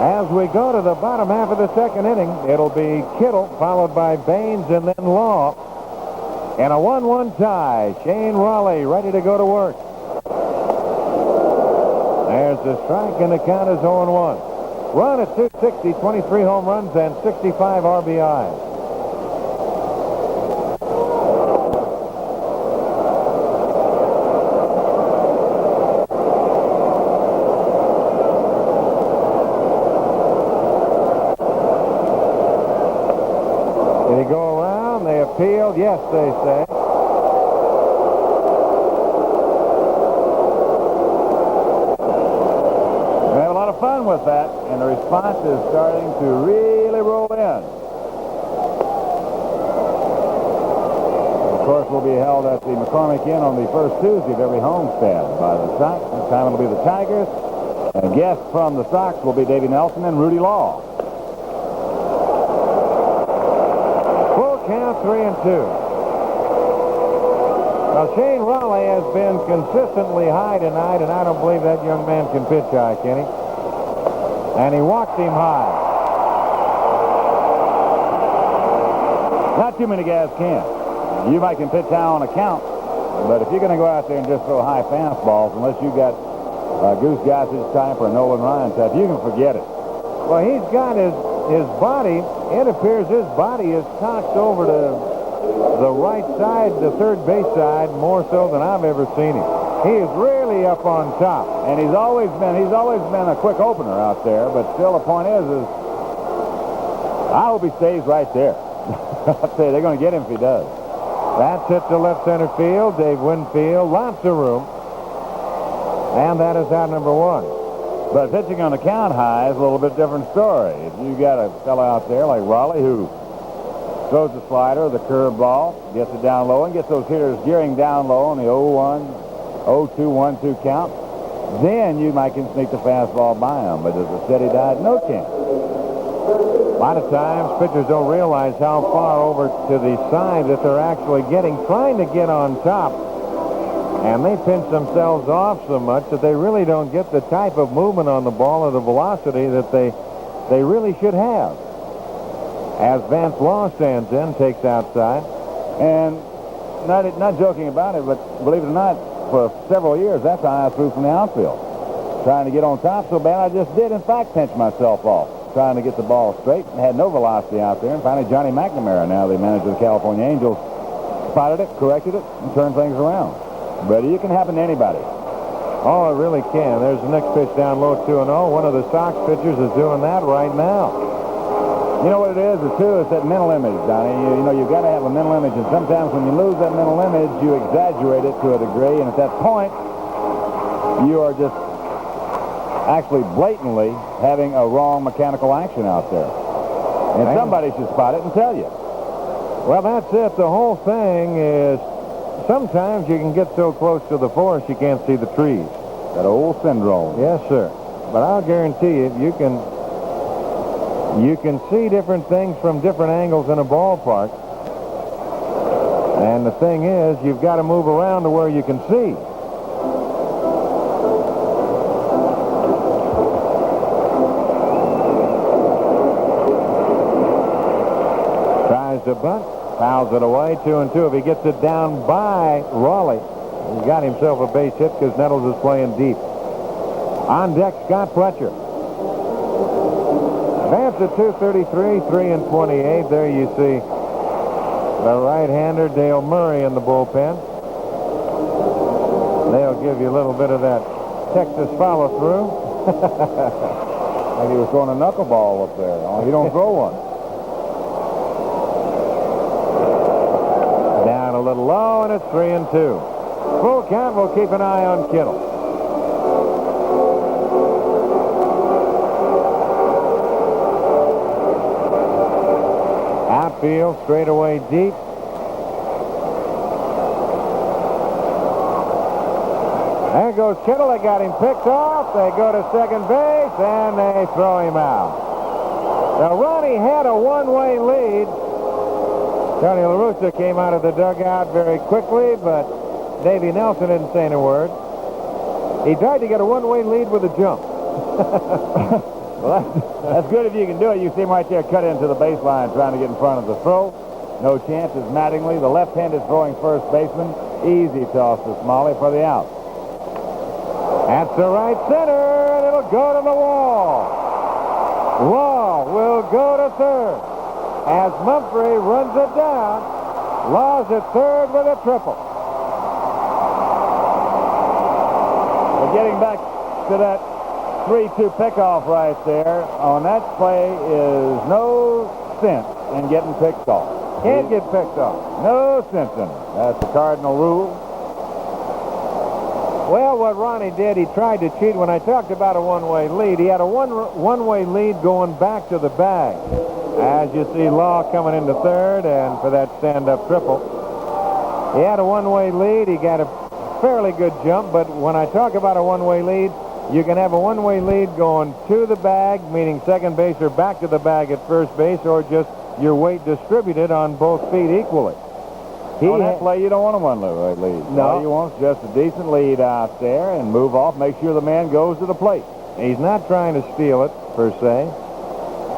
As we go to the bottom half of the second inning, it'll be Kittle, followed by Baines, and then Law. And a 1-1 tie. Shane Raleigh ready to go to work. There's the strike, and the count is 0-1. Run at 260, 23 home runs, and 65 RBIs. Did he go around? They appealed. Yes, they say. We have a lot of fun with that, and the response is starting to really roll in. Of course, will be held at the McCormick Inn on the first Tuesday of every homestand by the Sox. This time it'll be the Tigers, and guests from the Sox will be Davey Nelson and Rudy Law. Count 3-2. Now, Shane Raleigh has been consistently high tonight, and I don't believe that young man can pitch high, Kenny. And he walked him high. Not too many guys can. You might can pitch high on a count, but if you're going to go out there and just throw high fastballs, unless you got Goose Gossage type or Nolan Ryan type, you can forget it. Well, he's got his body, it appears his body is cocked over to the right side, the third base side, more so than I've ever seen him. He is really up on top. And he's always been a quick opener out there, but still the point is I hope he stays right there. I'll tell you, they're going to get him if he does. That's hit to left center field. Dave Winfield, lots of room. And that is out number one. But pitching on the count high is a little bit different story. If you got a fellow out there like Raleigh who throws the slider, the curveball, gets it down low, and gets those hitters gearing down low on the 0-1, 0-2, 1-2 count, then you might can sneak the fastball by him. But there's a steady diet, no chance. A lot of times pitchers don't realize how far over to the side that they're actually getting, trying to get on top. And they pinch themselves off so much that they really don't get the type of movement on the ball or the velocity that they really should have. As Vance Law stands in, takes outside. And not joking about it, but believe it or not, for several years, that's how I threw from the outfield. Trying to get on top so bad, I just did, in fact, pinch myself off. Trying to get the ball straight and had no velocity out there. And finally, Johnny McNamara, now the manager of the California Angels, spotted it, corrected it, and turned things around. But it can happen to anybody. Oh, it really can. There's the next pitch down low, 2-0. One of the Sox pitchers is doing that right now. You know what it is, too? It's that mental image, Donnie. You know, you've got to have a mental image, and sometimes when you lose that mental image, you exaggerate it to a degree, and at that point, you are just actually blatantly having a wrong mechanical action out there. And somebody should spot it and tell you. Well, that's it. The whole thing is sometimes you can get so close to the forest you can't see the trees. That old syndrome. Yes, sir. But I'll guarantee you can see different things from different angles in a ballpark. And the thing is, you've got to move around to where you can see. Tries to bunt. Fouls it away, 2-2. If he gets it down by Raleigh, he got himself a base hit because Nettles is playing deep. On deck, Scott Fletcher. Vance at 233, 3-28. There you see the right-hander Dale Murray in the bullpen. They'll give you a little bit of that Texas follow-through. Like he was throwing a knuckleball up there. Oh, you don't throw one. Down a little low, and it's 3-2. Full count. We'll keep an eye on Kittle. Outfield, straight away deep. There goes Kittle. They got him picked off. They go to second base, and they throw him out. Now, Ronnie had a one-way lead. Tony La Russa came out of the dugout very quickly, but Davey Nelson didn't say a word. He tried to get a one-way lead with a jump. Well, that's good if you can do it. You see him right there cut into the baseline trying to get in front of the throw. No chances. Mattingly, the left-handed throwing first baseman. Easy toss to Smalley for the out. At the right center, and it'll go to the wall. Law will go to third as Mumphrey runs it down. Law's at third with a triple. But getting back to that 3-2 pickoff right there, on that play is no sense in getting picked off. Can't get picked off. No sense in it. That's the cardinal rule. Well, what Ronnie did, he tried to cheat. When I talked about a one-way lead, he had a one-way lead going back to the bag. As you see, Law coming into third, and for that stand-up triple. He had a one-way lead. He got a fairly good jump, but when I talk about a one-way lead, you can have a one-way lead going to the bag, meaning second base, or back to the bag at first base, or just your weight distributed on both feet equally. On that play, you don't want a one-way lead. No. All you want is just a decent lead out there and move off, make sure the man goes to the plate. He's not trying to steal it, per se,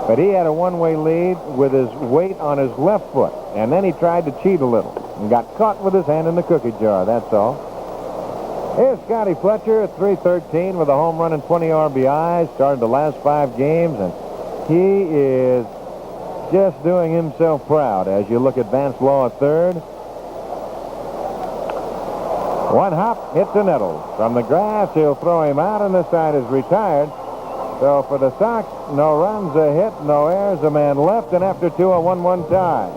but he had a one-way lead with his weight on his left foot, and then he tried to cheat a little and got caught with his hand in the cookie jar, that's all. Here's Scotty Fletcher at .313 with a home run and 20 RBIs, started the last 5 games, and he is just doing himself proud as you look at Vance Law at third. One hop, hits the nettles. From the grass, he'll throw him out, and the side is retired. So for the Sox, no runs, a hit, no errors, a man left, and after 2, a 1-1 tie.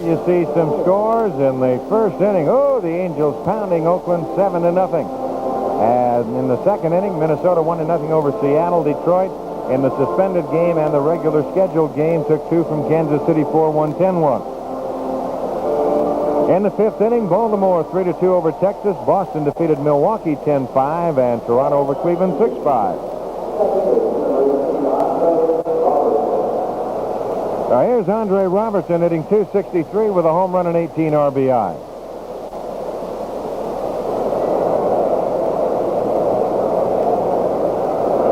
You see some scores in the first inning. Oh, the Angels pounding Oakland 7-0. And in the second inning, Minnesota 1-0 over Seattle. Detroit, in the suspended game and the regular scheduled game, took 2 from Kansas City, 4-1, 10-1. In the fifth inning, Baltimore 3-2 over Texas. Boston defeated Milwaukee 10-5, and Toronto over Cleveland 6-5. Now here's Andre Robertson hitting .263 with a home run and 18 RBI.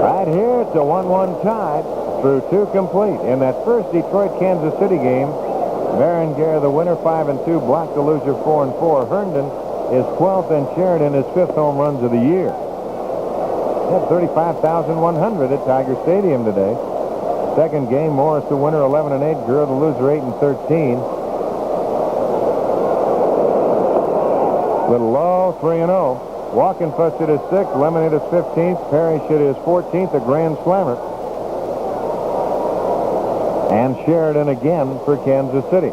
Right here, it's a 1-1 tie through 2 complete. In that first Detroit-Kansas City game, Berenguer, the winner, 5-2, Black, the loser, 4-4. Herndon is 12th, and Sheridan is 5th home runs of the year. They had 35,100 at Tiger Stadium today. Second game, Morris the winner, 11-8. Gurr the loser, 8-13. Little low, 3-0. Walkenfuss hit his 6th. Lemon hit his 15th. Parrish hit his 14th, a grand slammer. And Sheridan again for Kansas City.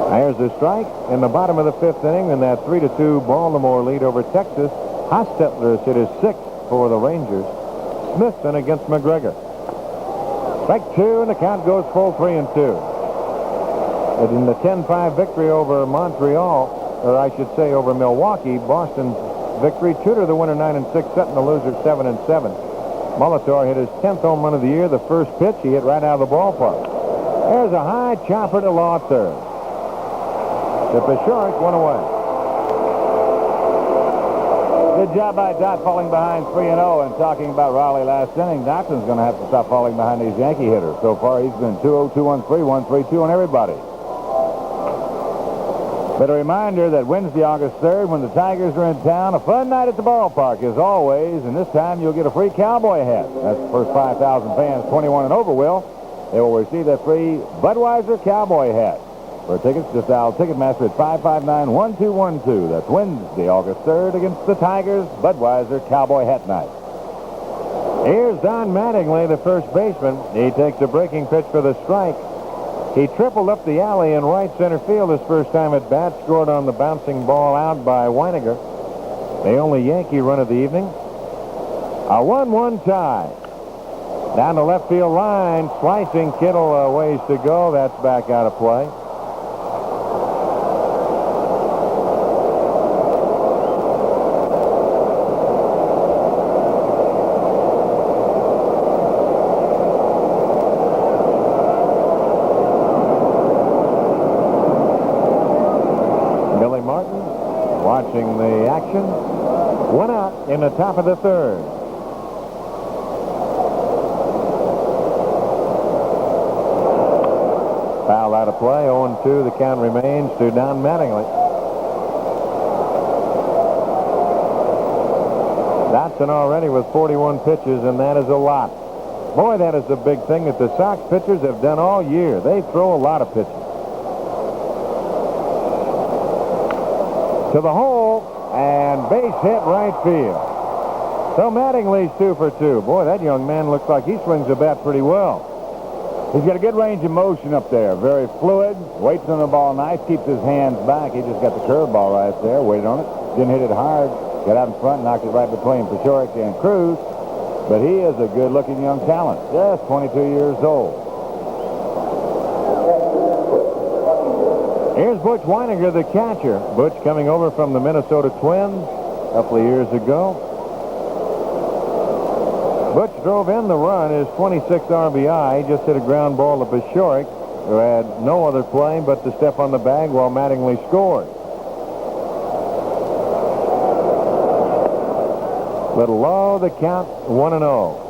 There's a strike in the bottom of the fifth inning in that 3-2 Baltimore lead over Texas. Hostetler has hit his 6th for the Rangers. Smithson against McGregor. Strike 2, and the count goes full 3-2. But in the 10-5 victory over Montreal, or I should say over Milwaukee, Boston victory. Tudor, the winner, 9-6. Sutton, the loser, 7-7. Molitor hit his 10th home run of the year. The first pitch he hit right out of the ballpark. There's a high chopper to Law third. The Peshorek went away. Good job by Dot falling behind 3-0 and talking about Raleigh last inning. Dotson's going to have to stop falling behind these Yankee hitters. So far, he's been 2-0, 2-1-3, 1-3-2 on everybody. But a reminder that Wednesday, August 3rd, when the Tigers are in town, a fun night at the ballpark as always, and this time you'll get a free cowboy hat. That's the first 5,000 fans, 21 and over will. They will receive that free Budweiser cowboy hat. For tickets, just dial Ticketmaster at 559-1212. That's Wednesday, August 3rd, against the Tigers, Budweiser Cowboy Hat Night. Here's Don Mattingly, the first baseman. He takes a breaking pitch for the strike. He tripled up the alley in right center field his first time at bat, scored on the bouncing ball out by Weiniger. The only Yankee run of the evening. A 1-1 tie. Down the left field line, slicing Kittle a ways to go. That's back out of play. Watching the action. One out in the top of the third. Foul out of play. 0-2. The count remains to Don Mattingly. Dotson already with 41 pitches, and that is a lot. Boy, that is a big thing that the Sox pitchers have done all year. They throw a lot of pitches. To the hole, and base hit right field. So Mattingly's 2 for 2. Boy, that young man looks like he swings the bat pretty well. He's got a good range of motion up there. Very fluid. Waits on the ball nice. Keeps his hands back. He just got the curveball right there. Waited on it. Didn't hit it hard. Got out in front. Knocked it right between Peshorek and Cruz. But he is a good-looking young talent. Just 22 years old. Here's Butch Weiniger, the catcher. Butch coming over from the Minnesota Twins a couple of years ago. Butch drove in the run, his 26th RBI. He just hit a ground ball to Peshorek, who had no other play but to step on the bag while Mattingly scored. Little low, the count 1-0.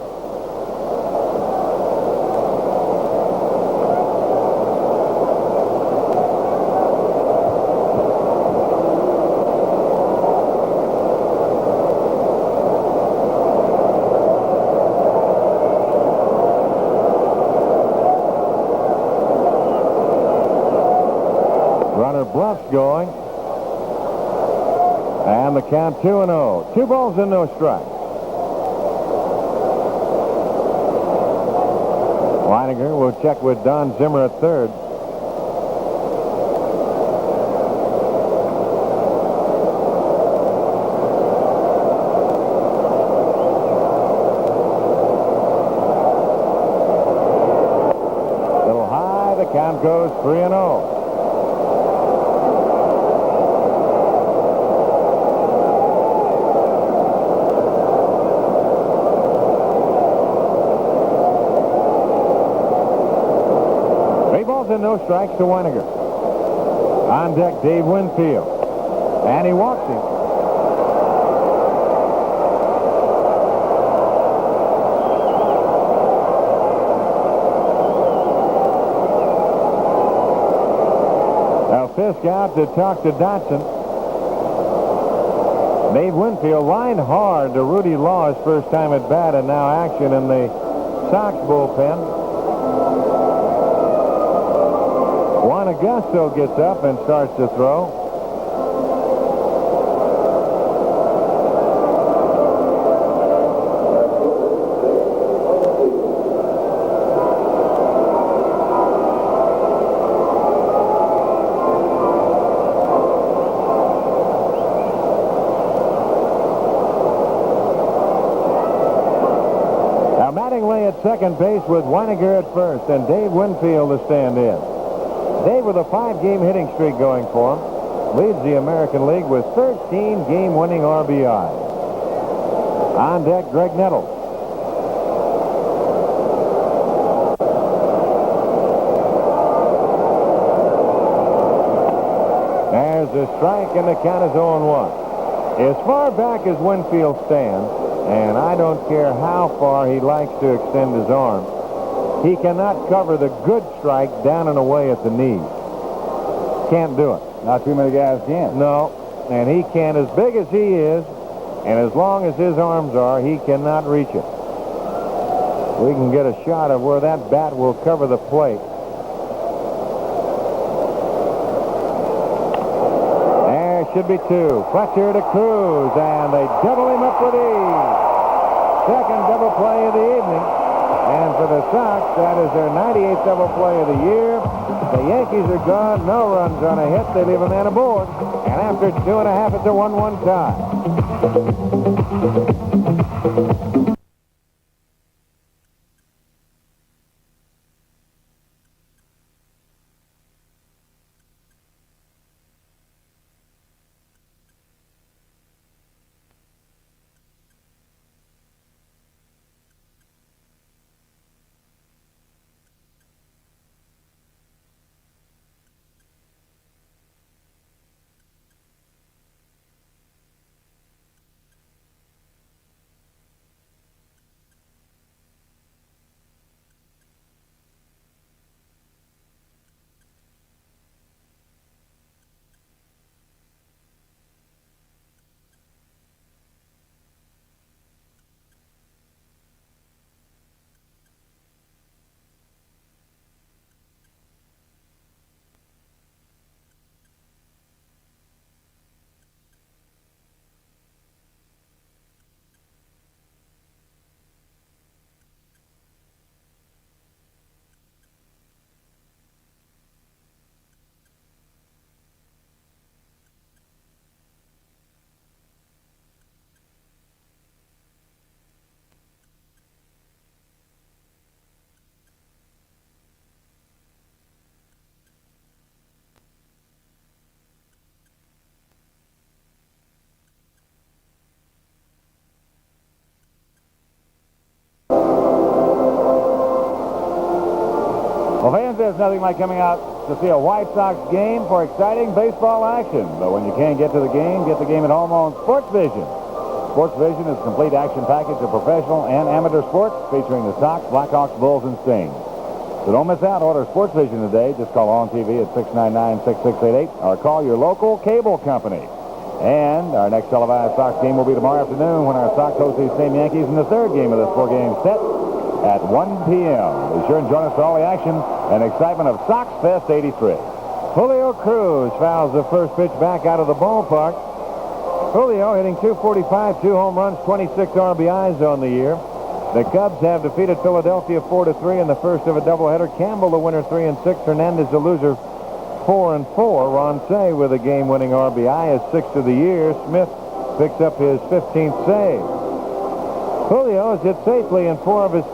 Bluff's going. And the count 2-0. 2 balls and no strikes. Weiniger will check with Don Zimmer at third. Little high. The count goes 3-0. And no strikes to Weiniger. On deck, Dave Winfield. And he walks him. Now Fisk out to talk to Dotson. Dave Winfield lined hard to Rudy Law his first time at bat, and now action in the Sox bullpen. Juan Augusto gets up and starts to throw. Now Mattingly at second base with Weiniger at first, and Dave Winfield to stand in. Dave with a 5-game hitting streak going for him. leads the American League with 13 game-winning RBIs. On deck, Greg Nettles. There's a strike, and the count is 0-1. As far back as Winfield stands, and I don't care how far he likes to extend his arm, he cannot cover the good strike down and away at the knees. Can't do it. Not too many guys can. No, and he can't. As big as he is, and as long as his arms are, he cannot reach it. We can get a shot of where that bat will cover the plate. There should be two. Fletcher to Cruz, and they double him up with ease. Second double play of the evening. And for the Sox, that is their 98th double play of the year. The Yankees are gone. No runs on a hit. They leave a man aboard. And after 2.5, it's a 1-1 tie. Well, fans, there's nothing like coming out to see a White Sox game for exciting baseball action. But when you can't get to the game at home on Sports Vision. Sports Vision is a complete action package of professional and amateur sports featuring the Sox, Blackhawks, Bulls, and Stings. So don't miss out. Order Sports Vision today. Just call on TV at 699-6688 or call your local cable company. And our next televised Sox game will be tomorrow afternoon when our Sox host these same Yankees in the third game of this four-game set at 1 p.m. Be sure and join us for all the action and excitement of Sox Fest 83. Julio Cruz fouls the first pitch back out of the ballpark. Julio hitting .245, 2 home runs, 26 RBIs on the year. The Cubs have defeated Philadelphia 4-3 in the first of a doubleheader. Campbell the winner 3-6. Hernandez the loser 4-4. Roncey with a game-winning RBI, his 6th of the year. Smith picks up his 15th save. Julio has hit safely in 4 of his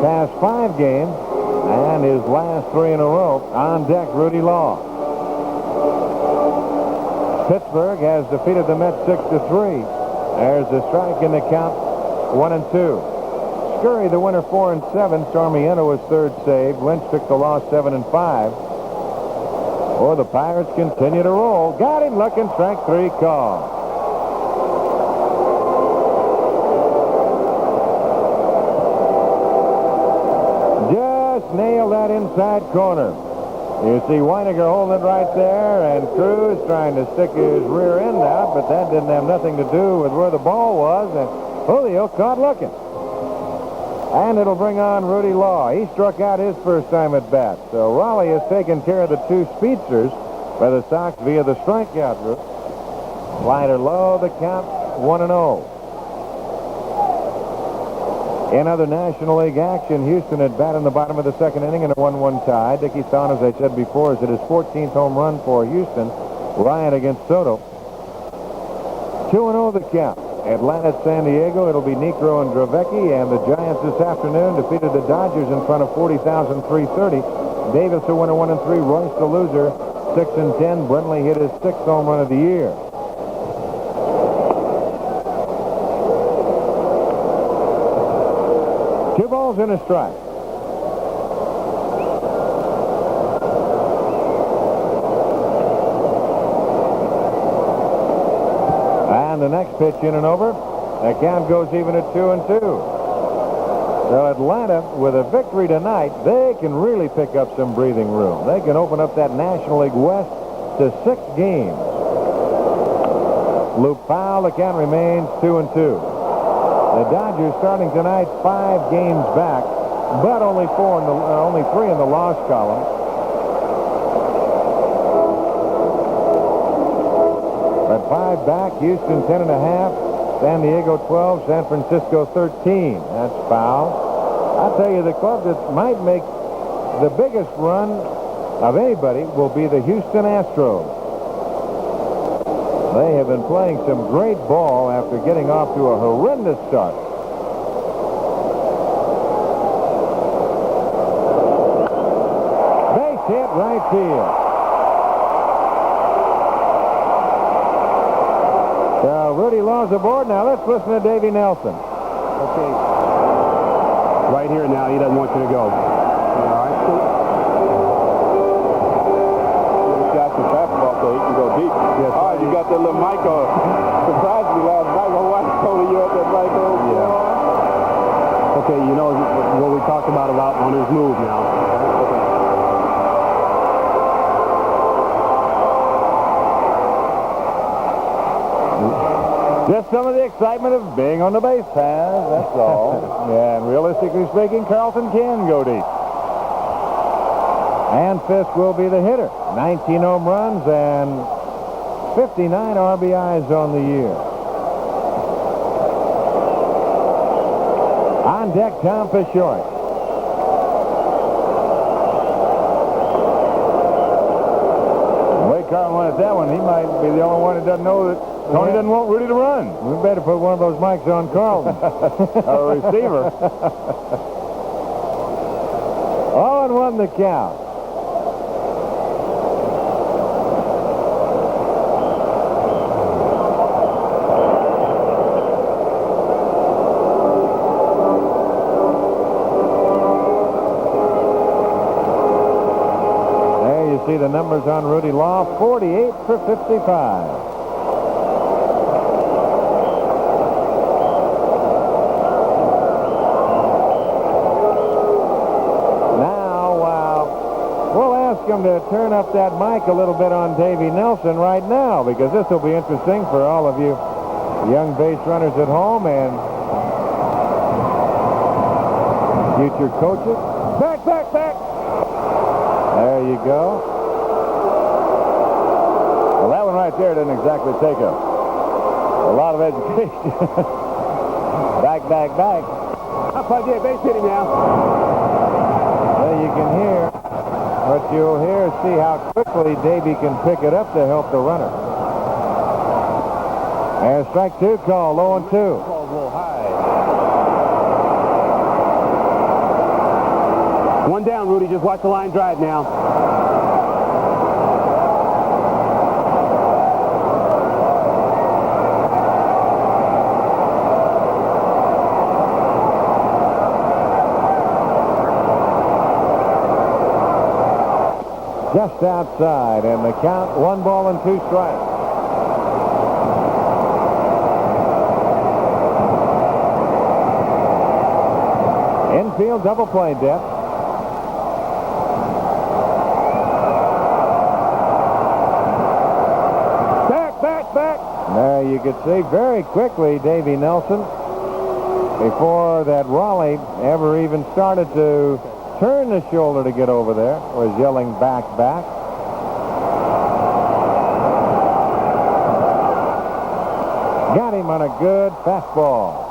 past 5 games and his last 3 in a row. On deck, Rudy Law. Pittsburgh has defeated the Mets 6-3. There's the strike in the count, 1-2. Scurry the winner 4-7. Sarmiento was third save. Lynch took the loss 7-5. Or the Pirates continue to roll. Got him looking, strike 3 call. Nailed that inside corner. You see Weiniger holding it right there, and Cruz trying to stick his rear end out, but that didn't have nothing to do with where the ball was, and Julio caught looking. And it'll bring on Rudy Law. He struck out his first time at bat. So Raleigh has taken care of the 2 speedsters by the Sox via the strikeout route. Slider low, the count 1-0. In other National League action, Houston at bat in the bottom of the second inning in a 1-1 tie. Dickie Thon, as I said before, is at his 14th home run for Houston. Ryan against Soto. 2-0 the count. Atlanta at San Diego. It'll be Niekro and Dravecki. And the Giants this afternoon defeated the Dodgers in front of 40,330. Davis the winner 1-3. Royce the loser 6-10. Brindley hit his 6th home run of the year. Two balls and a strike. And the next pitch in and over. The count goes even at 2-2. So Atlanta, with a victory tonight, they can really pick up some breathing room. They can open up that National League West to 6 games. Loop foul. The count remains 2-2. The Dodgers starting tonight 5 games back, but only 3 in the loss column. At 5 back, Houston 10.5, San Diego 12, San Francisco 13. That's foul. I'll tell you, the club that might make the biggest run of anybody will be the Houston Astros. They have been playing some great ball after getting off to a horrendous start. Base hit, right field. So Rudy Law's aboard. Now let's listen to Davey Nelson. Okay. Right here now, he doesn't want you to go. All right. He's got some fastball so he can go deep. Yes. All right, you got that little Michael. Surprised me last night. My wife told me you had that Michael. Yeah. Okay, you know what we talked about on his move now. Okay. Just some of the excitement of being on the base paths, that's all. Yeah, and realistically speaking, Carlton can go deep. And Fisk will be the hitter. 19 home runs and 59 RBIs on the year. On deck, Tom Fishorik. The way Carlton went at that one, he might be the only one that doesn't know that Tony doesn't want Rudy to run. We better put one of those mics on Carlton. A receiver. 0-1 the count. There you see the numbers on Rudy Law, 48 for 55. Him to turn up that mic a little bit on Davey Nelson right now, because this will be interesting for all of you young base runners at home and future coaches. Back. There you go. Well, that one right there didn't exactly take a lot of education. back. Up by the base hitting now. There you can hear. What you'll hear is see how quickly Davey can pick it up to help the runner. There's strike 2 call, 0-2. Called a little high. One down, Rudy. Just watch the line drive now. Just outside, and the count 1 ball and 2 strikes. Infield double play depth. Back. There you can see very quickly Davey Nelson, before that Raleigh ever even started to turn the shoulder to get over there, was yelling back. Got him on a good fastball.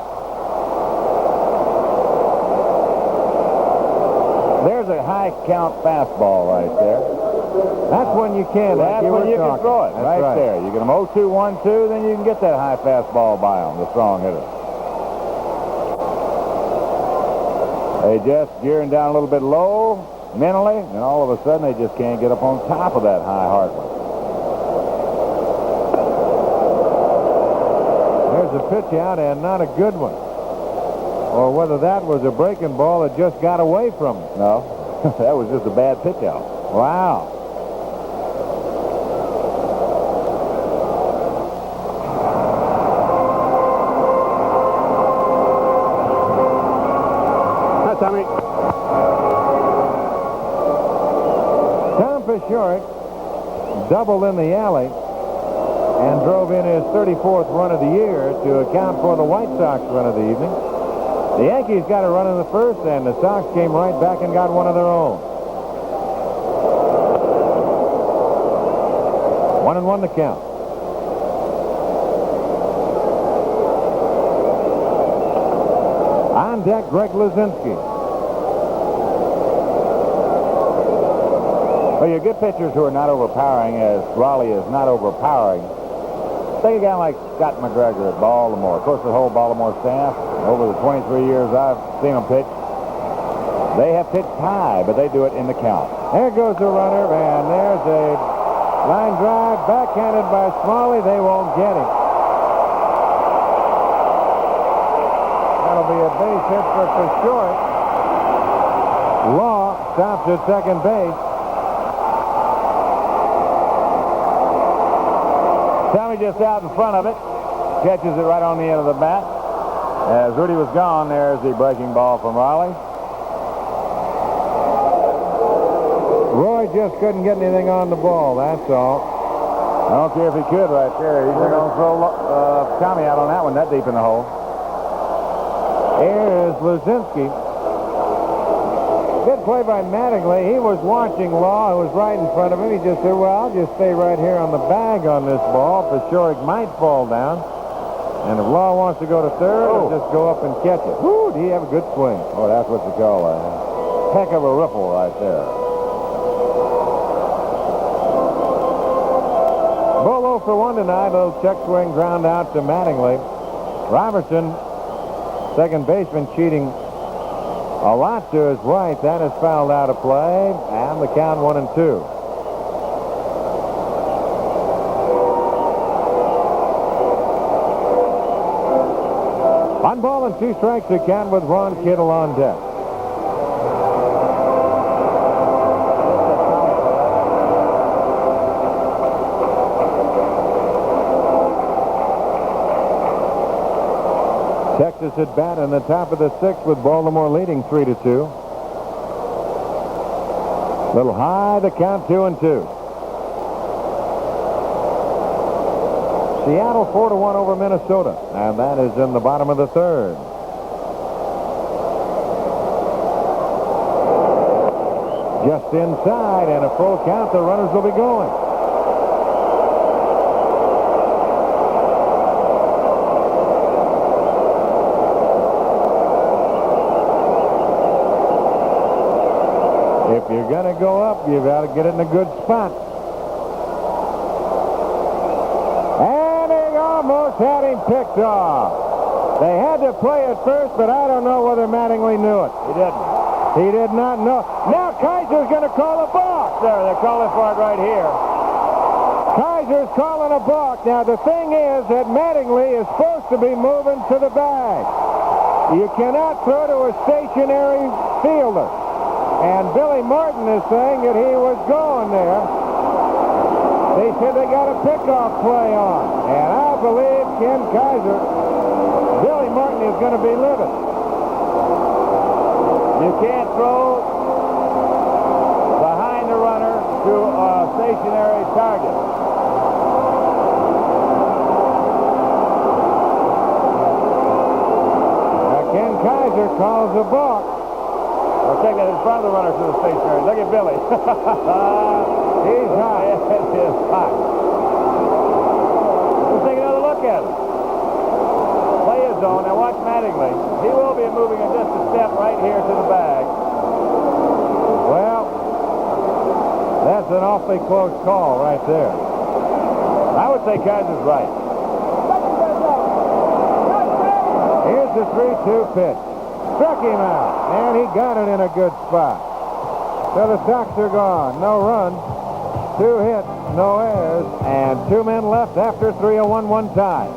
There's a high count fastball right there. That's when you can. That's when you can throw it. Right there. You get them 0-2, 1-2, then you can get that high fastball by them, the strong hitter. They just gearing down a little bit low. mentally, and all of a sudden they just can't get up on top of that high heart rate. There's a pitch out, and not a good one. Or whether that was a breaking ball that just got away from him. No, that was just a bad pitch out. Wow. That's Tommy. Tom Peshorek doubled in the alley and drove in his 34th run of the year to account for the White Sox run of the evening. The Yankees got a run in the first, and the Sox came right back and got one of their own. 1-1 the count. On deck, Greg Luzinski. Well, you get pitchers who are not overpowering, as Raleigh is not overpowering. Take a guy like Scott McGregor at Baltimore. Of course, the whole Baltimore staff, over the 23 years I've seen them pitch, they have pitched high, but they do it in the count. There goes the runner, and there's a line drive backhanded by Smalley. They won't get him. That'll be a base hit for short. Law stops at second base. Tommy just out in front of it, catches it right on the end of the bat. As Rudy was gone, there's the breaking ball from Raleigh. Roy just couldn't get anything on the ball, that's all. I don't care if he could right there. He's going to throw Tommy out on that one, that deep in the hole. Here is Luzinski. Good play by Mattingly. He was watching Law, who was right in front of him. He just said, well, I'll just stay right here on the bag on this ball. Peshorek might fall down. And if Law wants to go to third, he'll just go up and catch it. Woo, did he have a good swing? Oh, that's what you call a heck of a ripple right there. Bull 0 for 1 tonight. Little check swing ground out to Mattingly. Robertson, second baseman, cheating a lot to his right. That is fouled out of play, and the count 1-2. One ball and 2 strikes to count with Ron Kittle on deck. Texas at bat in the top of the 6th with Baltimore leading 3-2. Little high, the count 2-2. Seattle 4-1 over Minnesota, and that is in the bottom of the 3rd. Just inside, and a full count. The runners will be going. If you're going to go up, you've got to get it in a good spot. And they almost had him picked off. They had to play it first, but I don't know whether Mattingly knew it. He didn't. He did not know. Now Kaiser's going to call a balk. There, they're calling for it right here. Kaiser's calling a balk. Now, the thing is that Mattingly is supposed to be moving to the bag. You cannot throw to a stationary fielder. And Billy Martin is saying that he was going there. They said they got a pickoff play on. And I believe Ken Kaiser, Billy Martin is going to be livid. You can't throw behind the runner to a stationary target. Now Ken Kaiser calls a balk. I'll take that in front of the runner to the stationary. Look at Billy. He's hot. It is hot. Let's take another look at it. Play his zone. Now watch Mattingly. He will be moving in just a step right here to the bag. Well, that's an awfully close call right there. I would say Kaiser's right. Here's the 3-2 pitch. Struck him out, and he got it in a good spot. So the Sox are gone. No runs, 2 hits, no errors, and 2 men left after 3, a 1-1 tie.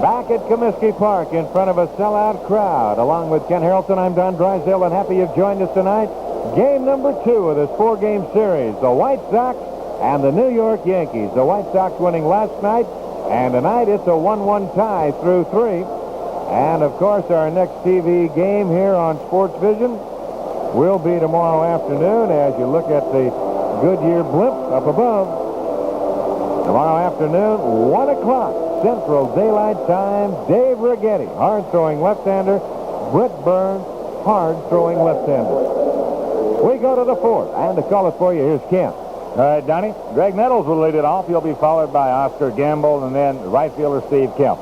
Back at Comiskey Park in front of a sellout crowd. Along with Ken Harrelson, I'm Don Drysdale, and happy you've joined us tonight. Game number 2 of this 4-game series. The White Sox and the New York Yankees. The White Sox winning last night, and tonight it's a 1-1 tie through 3. And, of course, our next TV game here on Sports Vision will be tomorrow afternoon as you look at the Goodyear blimp up above. Tomorrow afternoon, 1 o'clock. Central Daylight Time, Dave Righetti, hard-throwing left-hander. Britt Burns, hard-throwing left-hander. We go to the 4th, and to call it for you, here's Kent. All right, Donnie. Greg Nettles will lead it off. He'll be followed by Oscar Gamble and then right fielder Steve Kemp.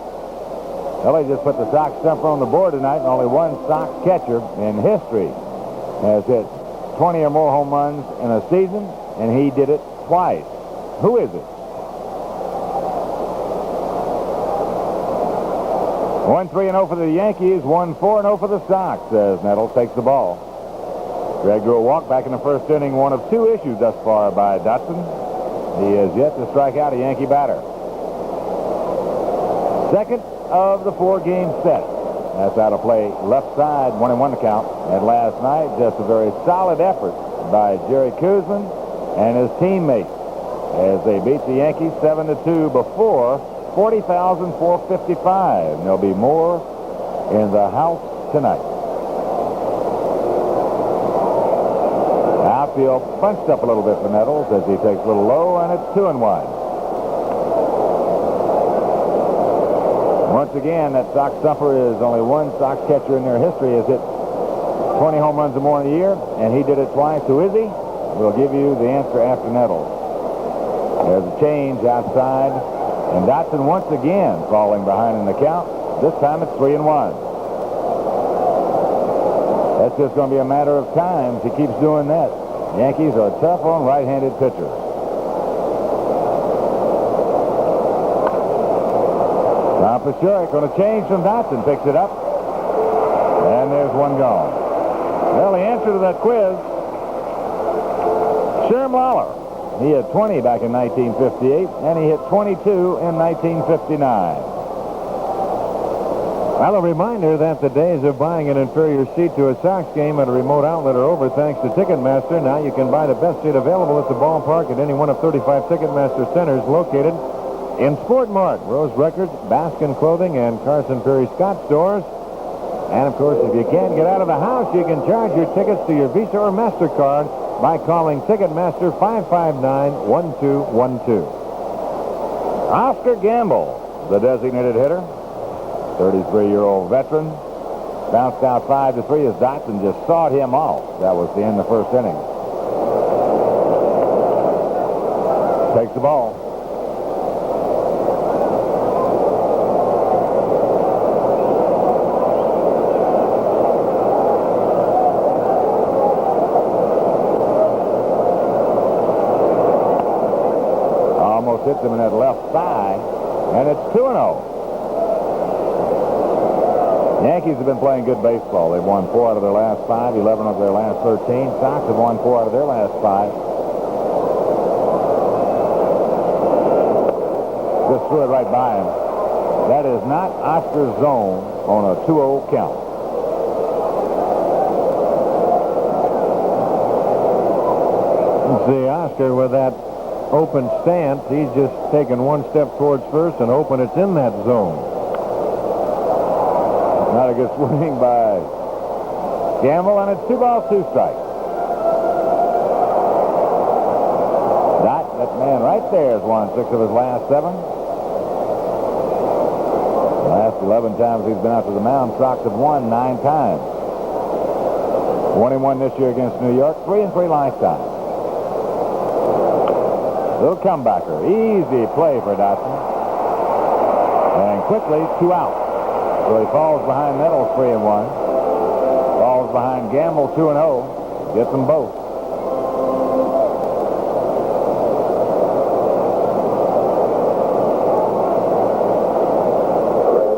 Well, they just put the Sox stumper on the board tonight, and only one Sox catcher in history has hit 20 or more home runs in a season, and he did it twice. Who is it? 1-3-0 for the Yankees, 1-4-0 for the Sox as Nettles takes the ball. Greg drew a walk back in the first inning, one of 2 issued thus far by Dotson. He has yet to strike out a Yankee batter. Second of the 4-game set. That's out of play left side, 1-1 to count. And last night, just a very solid effort by Jerry Koosman and his teammates as they beat the Yankees 7-2 before 40,455. There'll be more in the house tonight. Outfield bunched up a little bit for Nettles as he takes a little low, and it's 2-1. Once again, that Sox stumper is only one Sox catcher in their history has hit 20 home runs or more in a year, and he did it twice. Who is he? We'll give you the answer after Nettles. There's a change outside. And Dotson once again falling behind in the count. This time it's 3-1. That's just going to be a matter of time if he keeps doing that. Yankees are tough on right-handed pitchers. Tom Paciorek going to change from Dotson. Picks it up. And there's one gone. Well, the answer to that quiz, Sherm Lawler. He hit 20 back in 1958, and he hit 22 in 1959. Well, a reminder that the days of buying an inferior seat to a Sox game at a remote outlet are over thanks to Ticketmaster. Now you can buy the best seat available at the ballpark at any one of 35 Ticketmaster centers located in Sport Mart, Rose Records, Baskin Clothing, and Carson Perry Scott stores. And, of course, if you can't get out of the house, you can charge your tickets to your Visa or MasterCard by calling Ticketmaster 559-1212. Oscar Gamble, the designated hitter, 33-year-old veteran, bounced out 5-3 as Dotson just sawed him off. That was the end of the first inning. Takes the ball. hits him in that left thigh, and it's 2-0. Yankees have been playing good baseball. They've won 4 out of their last 5, 11 of their last 13. Sox have won 4 out of their last 5. Just threw it right by him. That is not Oscar's zone on a 2-0 count. You see Oscar with that open stance. He's just taken one step towards first and hoping it's in that zone. Not a good swing by Gamble, and it's 2 balls, 2 strikes. That man right there has won 6 of his last 7. The last 11 times he's been out to the mound, Sox have won 9 times. 1-1 this year against New York, 3-3 lifetime. Little comebacker. Easy play for Dotson. And quickly, 2 out. So he falls behind Nettles 3-1. Falls behind Gamble 2-0. Gets them both.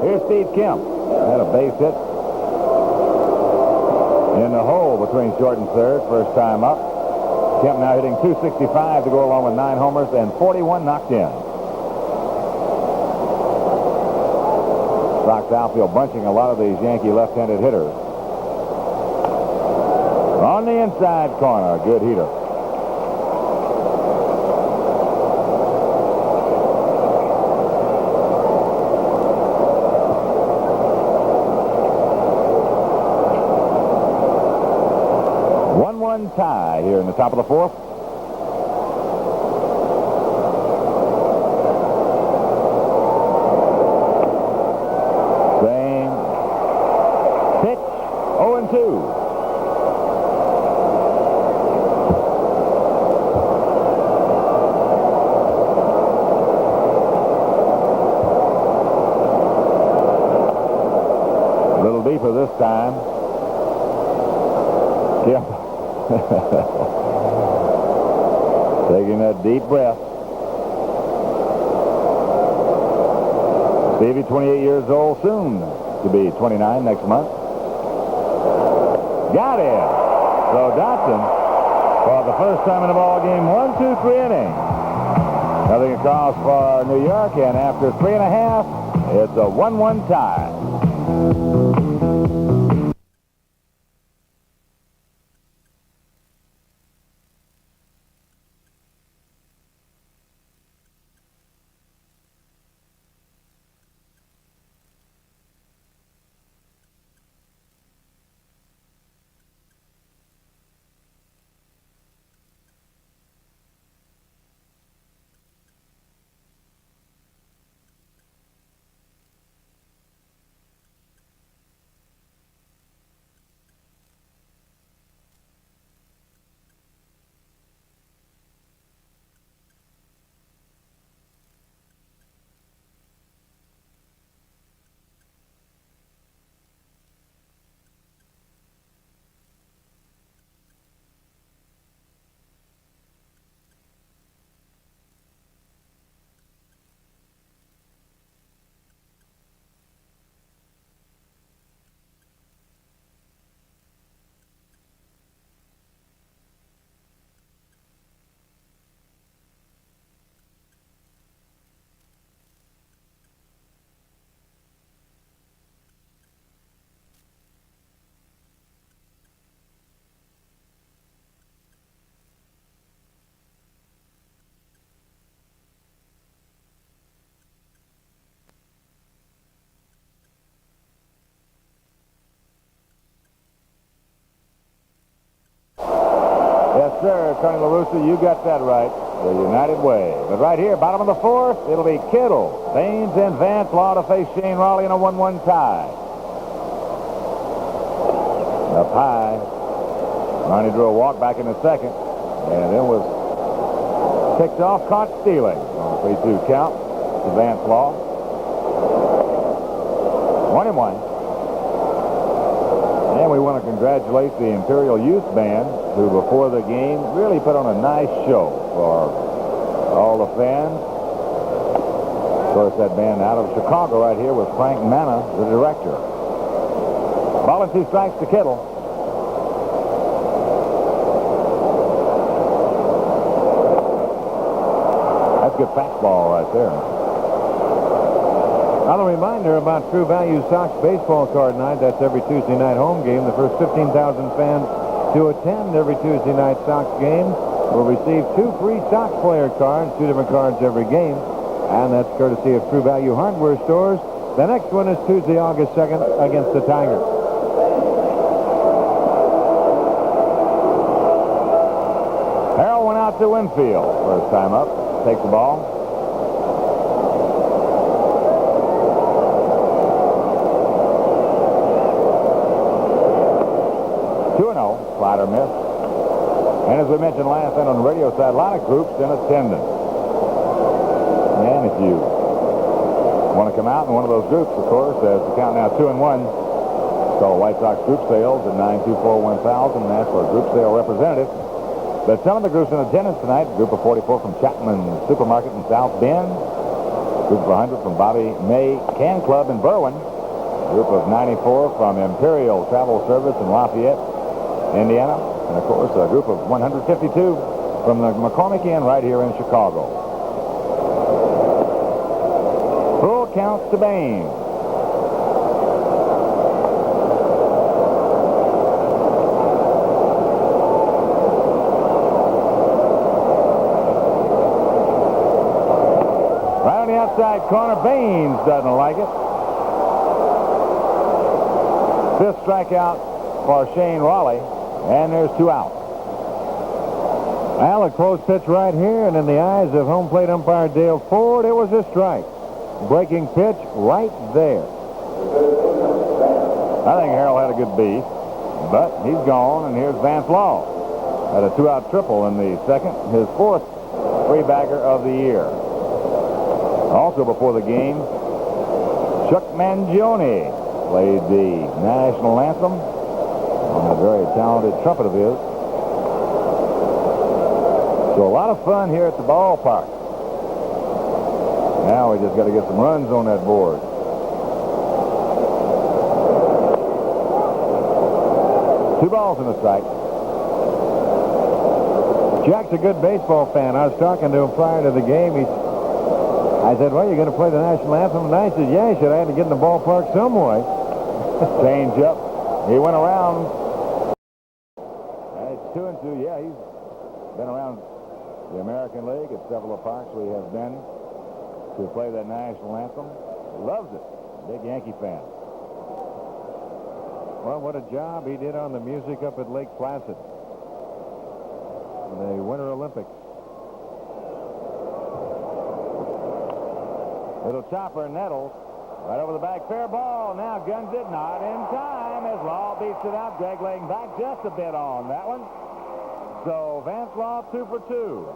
Here's Steve Kemp. Had a base hit in the hole between short and third. First time up. Kemp now hitting .265 to go along with 9 homers and 41 knocked in. Sox outfield bunching a lot of these Yankee left-handed hitters. On the inside corner, good heater. Tie here in the top of the 4th. Same pitch, 0-2. A little deeper this time. Yeah. Taking a deep breath. Stevie, 28 years old, soon to be 29 next month. Got him. So Dotson, for the first time in the ball game, 1, 2, 3 innings. Nothing across for New York, and after 3.5, it's a 1-1 tie. Yes, sir, Tony La Russa, you got that right. The United Way. But right here, bottom of the 4th, it'll be Kittle, Baines, and Vance Law to face Shane Raleigh in a 1-1 tie. Up high. Ronnie drew a walk back in the 2nd, and then was picked off, caught stealing on a 3-2 count to Vance Law. 1-1. And we want to congratulate the Imperial Youth Band, who before the game really put on a nice show for all the fans. Of course, that band out of Chicago right here with Frank Manna, the director. Ball and 2 strikes to Kittle. That's good fastball right there. Another reminder about True Value Sox baseball card night. That's every Tuesday night home game. The first 15,000 fans to attend every Tuesday night Sox game will receive 2 free Sox player cards, 2 different cards every game. And that's courtesy of True Value Hardware stores. The next one is Tuesday, August 2nd against the Tigers. Harrell went out to Winfield. First time up. Takes the ball. 2-0. Slider miss. And as we mentioned last night on the radio side, a lot of groups in attendance. And if you want to come out in one of those groups, of course, as the count now 2-1, call White Sox group sales at 924-1000. That's for a group sale representative. But some of the groups in attendance tonight, group of 44 from Chapman Supermarket in South Bend, group of 100 from Bobby May Can Club in Berwyn, group of 94 from Imperial Travel Service in Lafayette, Indiana, and of course a group of 152 from the McCormick Inn right here in Chicago. Full counts to Bain. Right on the outside corner, Baines doesn't like it. 5th strikeout for Shane Raleigh. And there's 2 out. Well, a close pitch right here, and in the eyes of home plate umpire Dale Ford, it was a strike. Breaking pitch right there. I think Harrell had a good beat, but he's gone, and here's Vance Law. Had a 2-out triple in the second, his 4th three-bagger of the year. Also before the game, Chuck Mangione played the national anthem on a very talented trumpet of his. So a lot of fun here at the ballpark. Now we just got to get some runs on that board. Two balls in the strike. Jack's a good baseball fan. I was talking to him prior to the game. I said, well, you're going to play the national anthem? And I said, yeah, should I have to get in the ballpark some way? Change up. He went around. It's 2-2. Yeah, he's been around the American League at several of the parks we have been to play that national anthem. Loves it. Big Yankee fan. Well, what a job he did on the music up at Lake Placid in the Winter Olympics. Little chopper nettles right over the back. Fair ball. Now guns it. Not in time as Law beats it out. Greg laying back just a bit on that one. So Vance Law 2 for 2.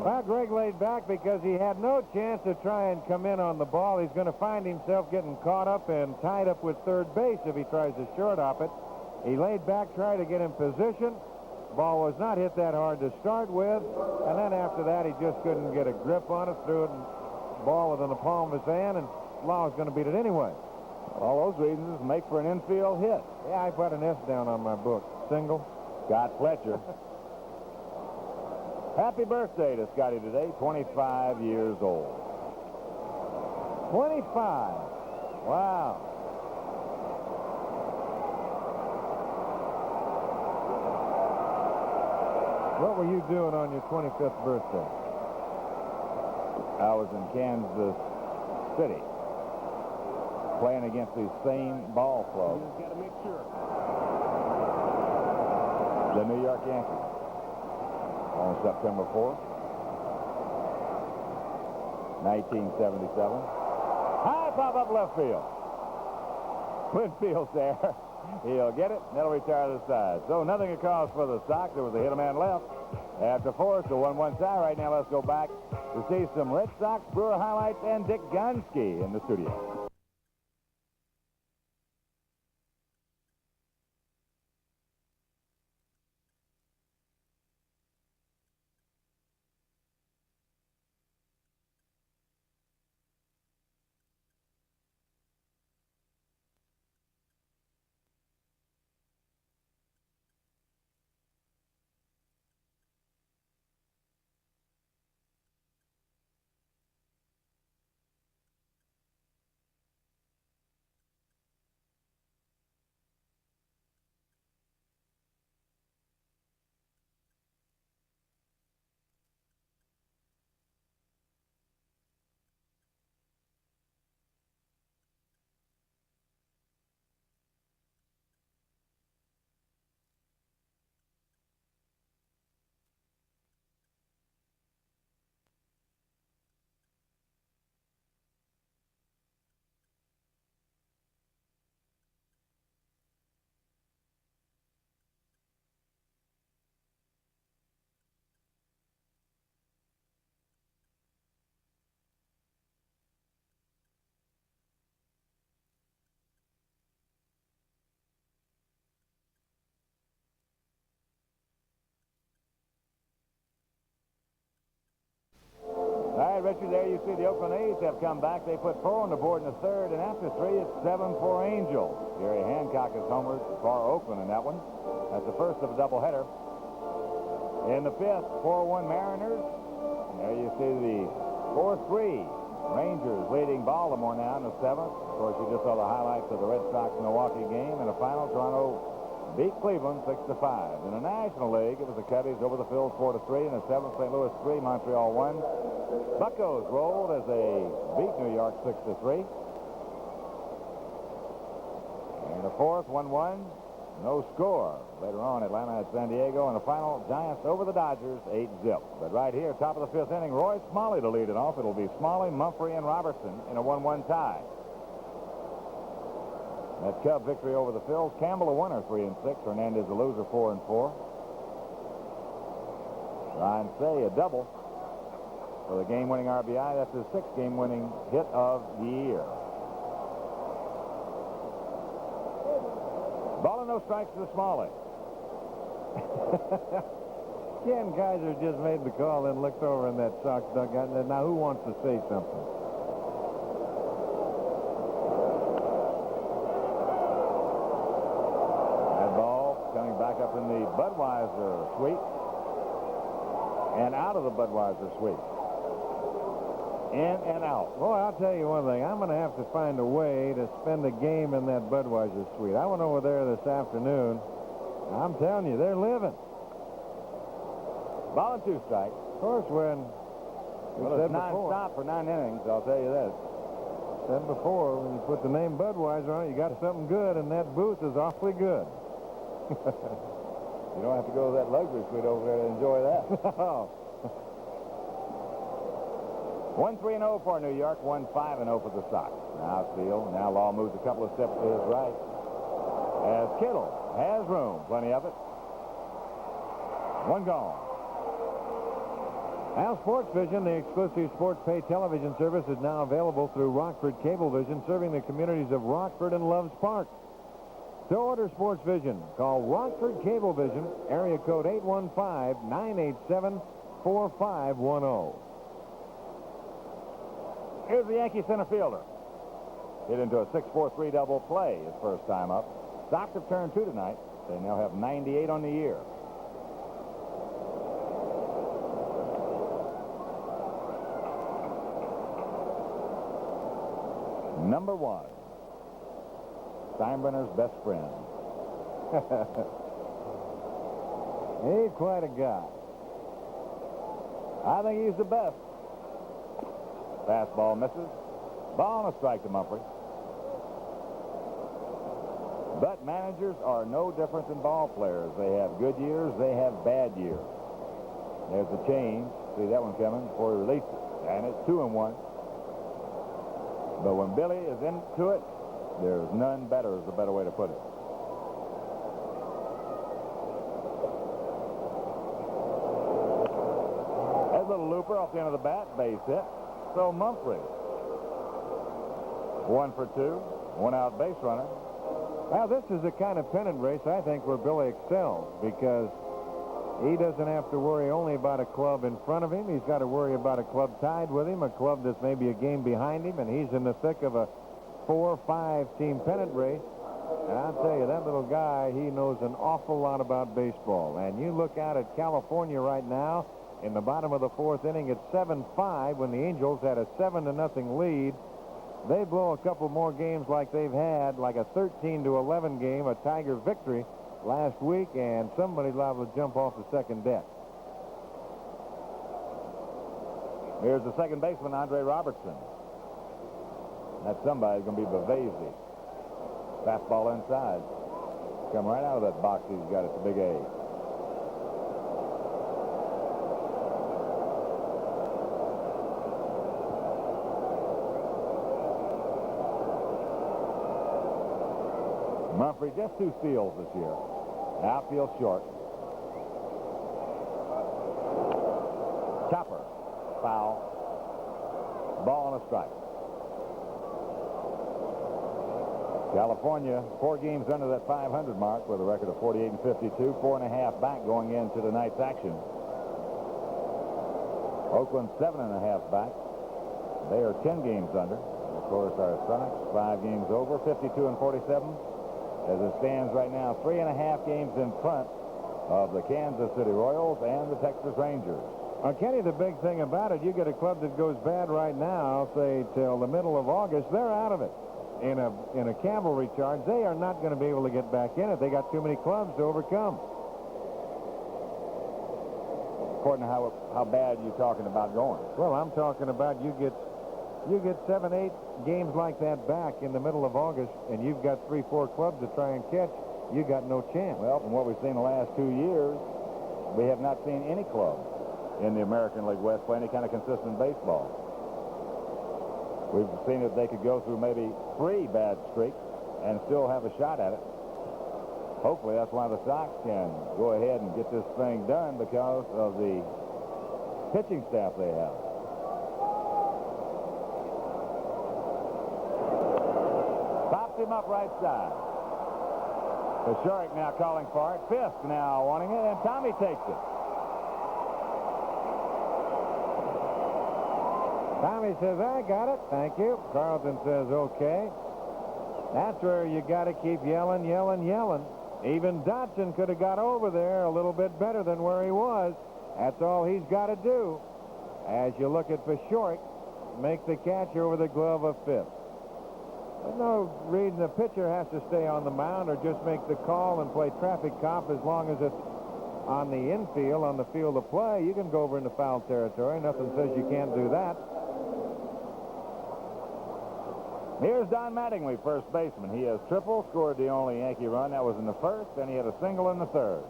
Well, Greg laid back because he had no chance to try and come in on the ball. He's going to find himself getting caught up and tied up with third base if he tries to short hop it. He laid back, tried to get in position. Ball was not hit that hard to start with, and then after that he just couldn't get a grip on it, threw it and ball within the palm of his hand, and Law was going to beat it anyway. All those reasons make for an infield hit. Yeah, I put an S down on my book. Single. Scott Fletcher. Happy birthday to Scotty today, 25 years old. 25. Wow. What were you doing on your 25th birthday? I was in Kansas City playing against the same ball club. You just got to make sure. The New York Yankees on September 4th, 1977. High pop up left field. Winfield's there. He'll get it, and that'll retire to the side. So nothing across for the Sox. There was a hit a man left after 4, so 1-1 tie. Right now, let's go back to see some Red Sox Brewer highlights and Dick Gonski in the studio. right, Richard, there you see the Oakland A's have come back. They put 4 on the board in the third, and after 3, it's 7 for Angels. Gary Hancock has homered for Oakland in that one. That's the first of a doubleheader. In the fifth, 4-1 Mariners. And there you see the 4-3 Rangers leading Baltimore now in the seventh. Of course, you just saw the highlights of the Red Sox-Milwaukee game. In the final, Toronto beat Cleveland 6-5. In the National League, it was the Cubbies over the Phils 4-3. In the seventh, St. Louis 3, Montreal 1. Buccos rolled as they beat New York 6-3. In the fourth, 1-1. No score. Later on, Atlanta at San Diego. In the final, Giants over the Dodgers 8-0. But right here, top of the fifth inning, Roy Smalley to lead it off. It'll be Smalley, Mumphrey, and Robertson in a 1-1 tie. That Cub victory over the Phils. Campbell a winner, 3-6. Hernandez a loser, 4-4. Ryan Say a double for the game-winning RBI. That's his 6th game-winning hit of the year. Ball and no strikes to Smalley. Ken Kaiser just made the call and looked over in that Sox dugout. Now, who wants to say something? That ball coming back up in the Budweiser suite and out of the Budweiser suite. In and out. Boy, I'll tell you one thing. I'm going to have to find a way to spend a game in that Budweiser suite. I went over there this afternoon. I'm telling you, they're living. Ball and 2 strikes. Of course, when Well, it's non-stop for 9 innings, I'll tell you that. Said before, when you put the name Budweiser on it, you got something good, and that booth is awfully good. You don't have to go to that luxury suite over there to enjoy that. 1-3-0 for New York, 1-5-0 for the Sox. Now Steele, now Law moves a couple of steps to his right. As Kittle has room, plenty of it. 1 gone. Al Sports Vision, the exclusive sports pay television service, is now available through Rockford Cablevision, serving the communities of Rockford and Loves Park. To order Sports Vision, call Rockford Cablevision, area code 815-987-4510. Here's the Yankee center fielder. Hit into a 6-4-3 double play his first time up. Sox have turned 2 tonight. They now have 98 on the year. Number 1. Steinbrenner's best friend. He's quite a guy. I think he's the best. Fastball misses. Ball and a strike to Mumphrey. But managers are no different than ball players. They have good years, they have bad years. There's a change. See that one coming before he released it. And it's 2-1. But when Billy is into it, there's none better is the better way to put it. That little looper off the end of the bat, base hit. So Mumphrey, 1 for 2, 1 out base runner. Well, this is the kind of pennant race, I think, where Billy excels, because he doesn't have to worry only about a club in front of him. He's got to worry about a club tied with him, a club that's maybe a game behind him, and he's in the thick of a 4-5 team pennant race. And I'll tell you, that little guy, he knows an awful lot about baseball. And you look out at California right now, in the bottom of the 4th inning, it's 7-5 when the Angels had a 7-0 lead. They blow a couple more games like they've had, like a 13-11 game, a Tiger victory last week, and somebody's liable to jump off the second deck. Here's the second baseman, Andre Robertson. That somebody's going to be Bavasi. Fastball inside. Come right out of that box he's got at the Big A. Mumphrey just 2 steals this year. Outfield short. Chopper. Foul. Ball and a strike. California 4 games under that 500 mark with a record of 48-52, 4.5 back going into tonight's action. Oakland 7.5 back. They are 10 games under. Of course, our Sox 5 games over, 52-47. As it stands right now, 3.5 games in front of the Kansas City Royals and the Texas Rangers. Kenny, the big thing about it, you get a club that goes bad right now, say till the middle of August, they're out of it. In a cavalry charge, they are not going to be able to get back in it. They got too many clubs to overcome. According to how bad you're talking about going. Well, I'm talking about you get 7, 8 games like that back in the middle of August, and you've got 3, 4 clubs to try and catch. You got no chance. Well, from what we've seen the last 2 years, we have not seen any club in the American League West play any kind of consistent baseball. We've seen that they could go through maybe 3 bad streaks and still have a shot at it. Hopefully that's why the Sox can go ahead and get this thing done, because of the pitching staff they have. Pops him up right side. The Shark now calling for it. Fisk now wanting it, and Tommy takes it. Tommy says, I got it. Thank you. Carlton says, okay. That's where you got to keep yelling, yelling, yelling. Even Dodson could have got over there a little bit better than where he was. That's all he's got to do. As you look at for short, make the catch over the glove of Fisk. There's no reason the pitcher has to stay on the mound or just make the call and play traffic cop as long as it's on the infield, on the field of play. You can go over into foul territory. Nothing says you can't do that. Here's Don Mattingly, first baseman. He has triple, scored the only Yankee run. That was in the first, and he had a single in the third.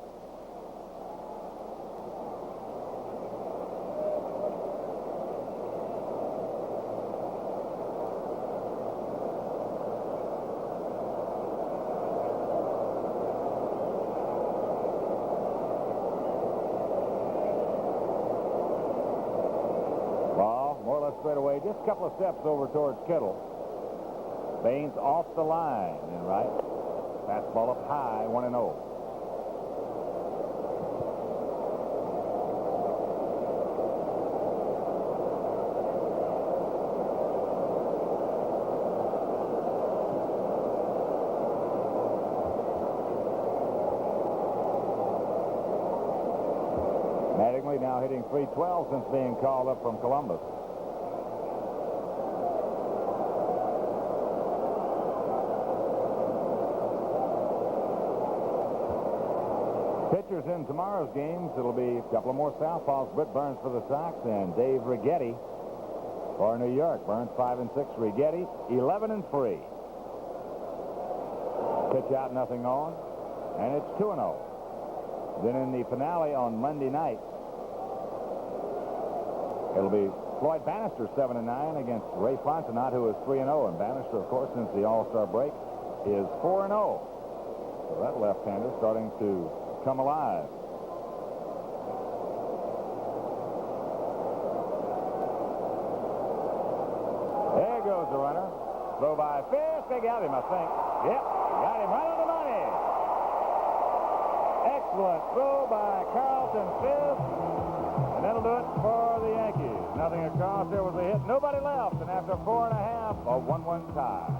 Ball, more or less straight away, just a couple of steps over towards Kittle. Baines off the line in right. Fastball up high, 1-0. Mattingly now hitting .312 since being called up from Columbus. Pitchers in tomorrow's games, it'll be a couple of more southpaws. Britt Burns for the Sox and Dave Righetti for New York. Burns 5-6, Righetti 11-3. Pitch out, nothing on, and it's 2-0. Then in the finale on Monday night, it'll be Floyd Bannister 7-9 against Ray Fontenot, who is 3-0, and Bannister, of course, since the All-Star break, is 4-0. So that left-hander starting to come alive. There goes the runner. Throw by Fisk. They got him, I think. Yep, got him right on the money. Excellent throw by Carlton Fisk. And that'll do it for the Yankees. Nothing across. There was a hit. Nobody left. And after 4.5, a 1-1 tie.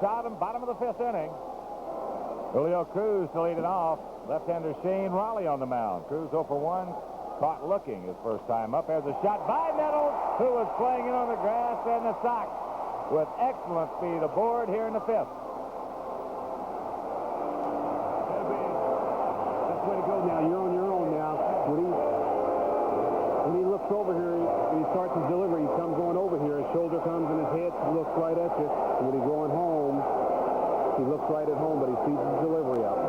bottom of the fifth inning. Julio Cruz to lead it off. Left-hander Shane Raleigh on the mound. Cruz 0 for 1. Caught looking his first time up. There's a shot by Nettles, who was playing it on the grass, and the Sox with excellent speed aboard here in the fifth. That's the way to go now. You're on your own now. When he looks over here, when he starts his delivery, he comes going over here. His shoulder comes and his head looks right at you. And when he's going home, he looks right at home, but he speeds his delivery up.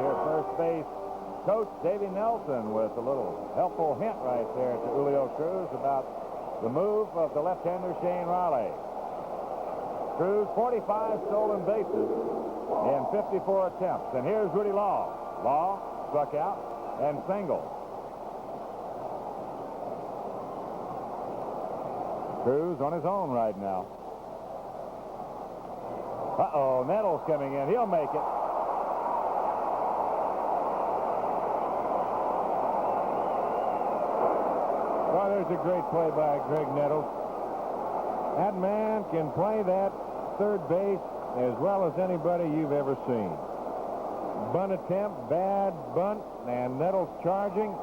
Here, first base coach Davey Nelson with a little helpful hint right there to Julio Cruz about the move of the left-hander Shane Raleigh. Cruz 45 stolen bases in 54 attempts. And here's Rudy Law. Law struck out and singled. Cruz on his own right now. Uh-oh, Nettles coming in. He'll make it. Well, there's a great play by Greg Nettles. That man can play that third base as well as anybody you've ever seen. Bunt attempt, bad bunt, and Nettles charging.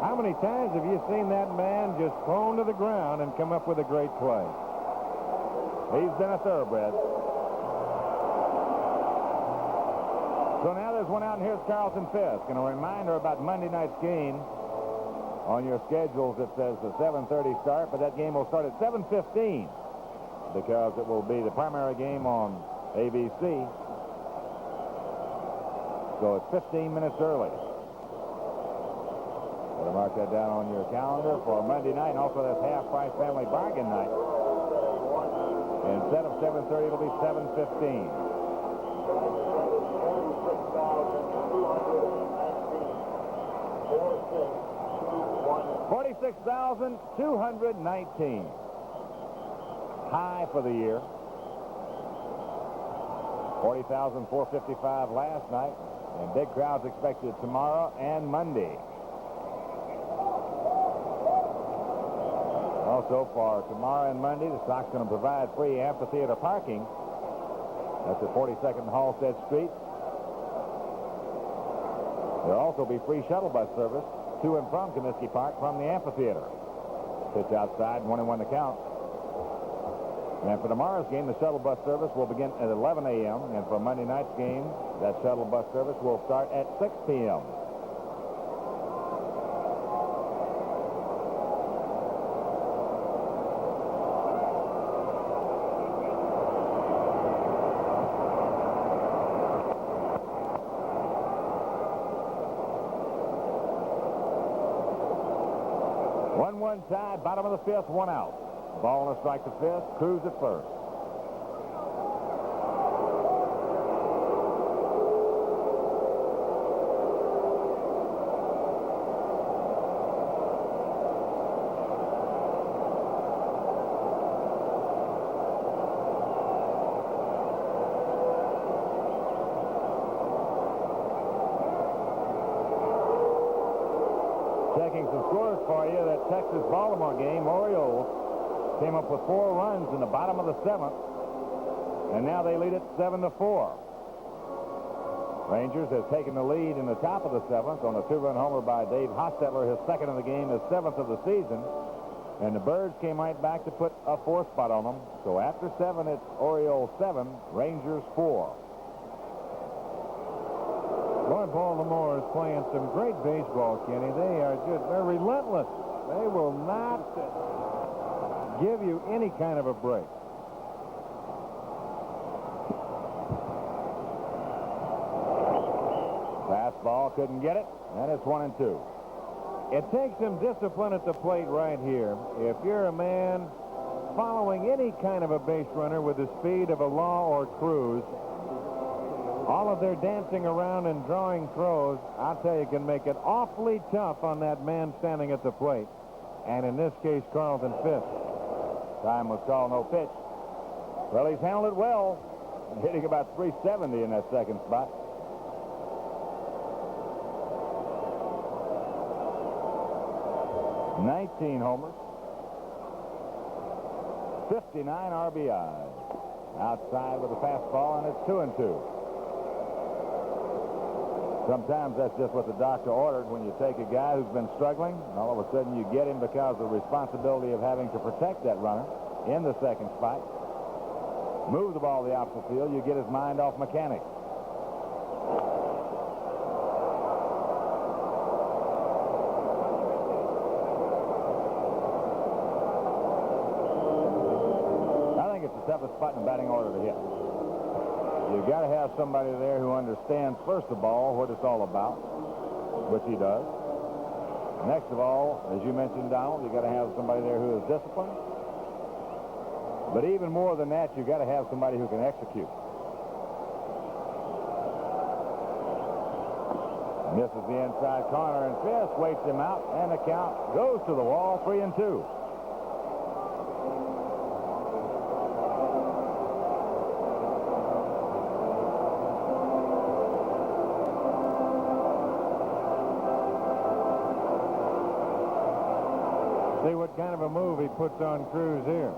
How many times have you seen that man just thrown to the ground and come up with a great play? He's been a thoroughbred. So now there's one out, and here's Carlton Fisk. And a reminder about Monday night's game. On your schedules, it says the 7:30 start, but that game will start at 7:15 because it will be the primary game on ABC. So it's 15 minutes early. Better mark that down on your calendar for Monday night. And also, that's half-price family bargain night. Instead of 7:30, it'll be 7:15. 46,219. High for the year. 40,455 last night. And big crowds expected tomorrow and Monday. Also for tomorrow and Monday, the Sox going to provide free amphitheater parking. That's at 42nd and Halstead Street. There'll also be free shuttle bus service to and from Comiskey Park from the amphitheater. Pitch outside, 1-1 to count. And for tomorrow's game, the shuttle bus service will begin at 11 a.m. And for Monday night's game, that shuttle bus service will start at 6 p.m. One tie, bottom of the fifth, one out. Ball and a strike to fifth. Cruz at first. Checking some scores for you. That Texas-Baltimore game, Orioles came up with 4 runs in the bottom of the 7th, and now they lead it 7-4. Rangers has taken the lead in the top of the 7th on a 2-run homer by Dave Hostetler, his second of the game, his 7th of the season. And the Birds came right back to put a 4th spot on them. So after 7, it's Orioles 7, Rangers 4. Boy, Baltimore is playing some great baseball, Kenny. They're relentless. They will not give you any kind of a break. Fastball, couldn't get it, and it's 1-2. It takes some discipline at the plate right here. If you're a man following any kind of a base runner with the speed of a Law or Cruz, all of their dancing around and drawing throws, I'll tell you, can make it awfully tough on that man standing at the plate. And in this case, Carlton Fisk. Time was called, no pitch. Well, he's handled it well, hitting about 370 in that second spot. ...19 homers. 59 RBIs. Outside with a fastball, and it's 2-2. Sometimes that's just what the doctor ordered when you take a guy who's been struggling, and all of a sudden you get him because of the responsibility of having to protect that runner in the second spot. Move the ball to the opposite field, you get his mind off mechanics. I think it's the toughest spot in the batting order to hit. You've got to have somebody there who understands, first of all, what it's all about, which he does. Next of all, as you mentioned, Donald, you've got to have somebody there who is disciplined. But even more than that, you've got to have somebody who can execute. Misses the inside corner, and Fisk waits him out, and the count goes to the wall, 3-2. See what kind of a move he puts on Cruz here.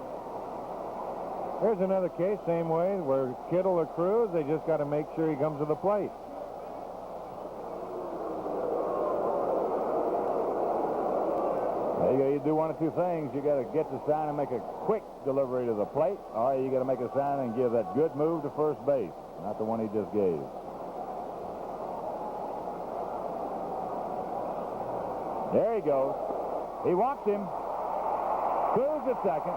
Here's another case, same way, where Kittle or Cruz, they just got to make sure he comes to the plate. You do one of two things. You got to get the sign and make a quick delivery to the plate, or you got to make a sign and give that good move to first base, not the one he just gave. There he goes. He walks him. Cruz at second.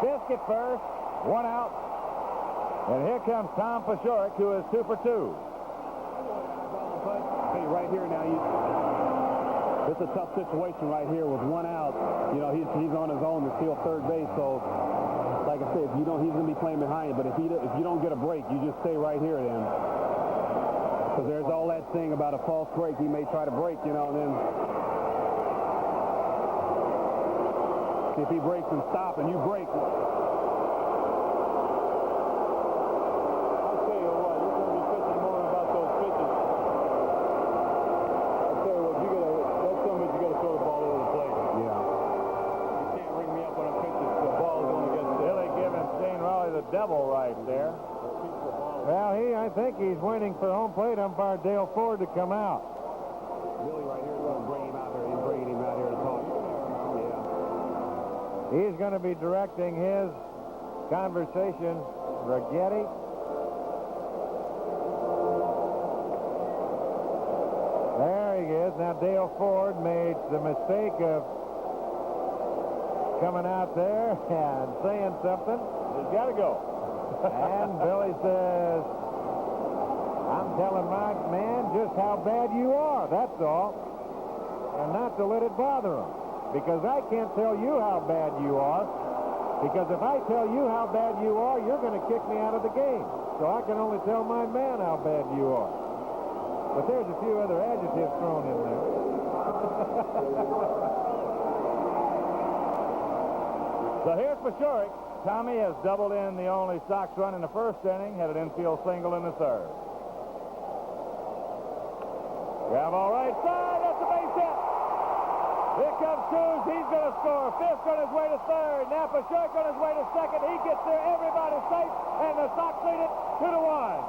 Fisk at first. One out. And here comes Tom Paciorek, who is 2 for 2. Hey, right here now, it's a tough situation right here with one out. You know, he's on his own to steal third base. So, like I said, he's going to be playing behind. But if you don't get a break, you just stay right here then. Because there's all that thing about a false break. He may try to break, you know, and then if he breaks and stop and you break. I'll tell you what, you're going to be pitching more about those pitches. I'll tell you what, that's something you got to throw the ball over the plate. Yeah. You can't ring me up on a pitch if the ball's going to get Really giving Shane Raleigh the devil right there. Well, I think he's waiting for home plate umpire Dale Ford to come out. Billy right here is going to bring him out here. He's bringing him out here to talk. He's going to be directing his conversation, Righetti. There he is. Now Dale Ford made the mistake of coming out there and saying something. He's got to go. And Billy says, I'm telling my man just how bad you are, that's all. And not to let it bother him. Because I can't tell you how bad you are. Because if I tell you how bad you are, you're going to kick me out of the game. So I can only tell my man how bad you are. But there's a few other adjectives thrown in there. So here's Paciorek. Tommy has doubled in the only Sox run in the first inning, had an infield single in the third. Grab all right side, that's a base hit. Here comes Cruz, he's going to score. Fisk on his way to third. Now Paciorek on his way to second. He gets there, everybody's safe, and the Sox lead it 2-1.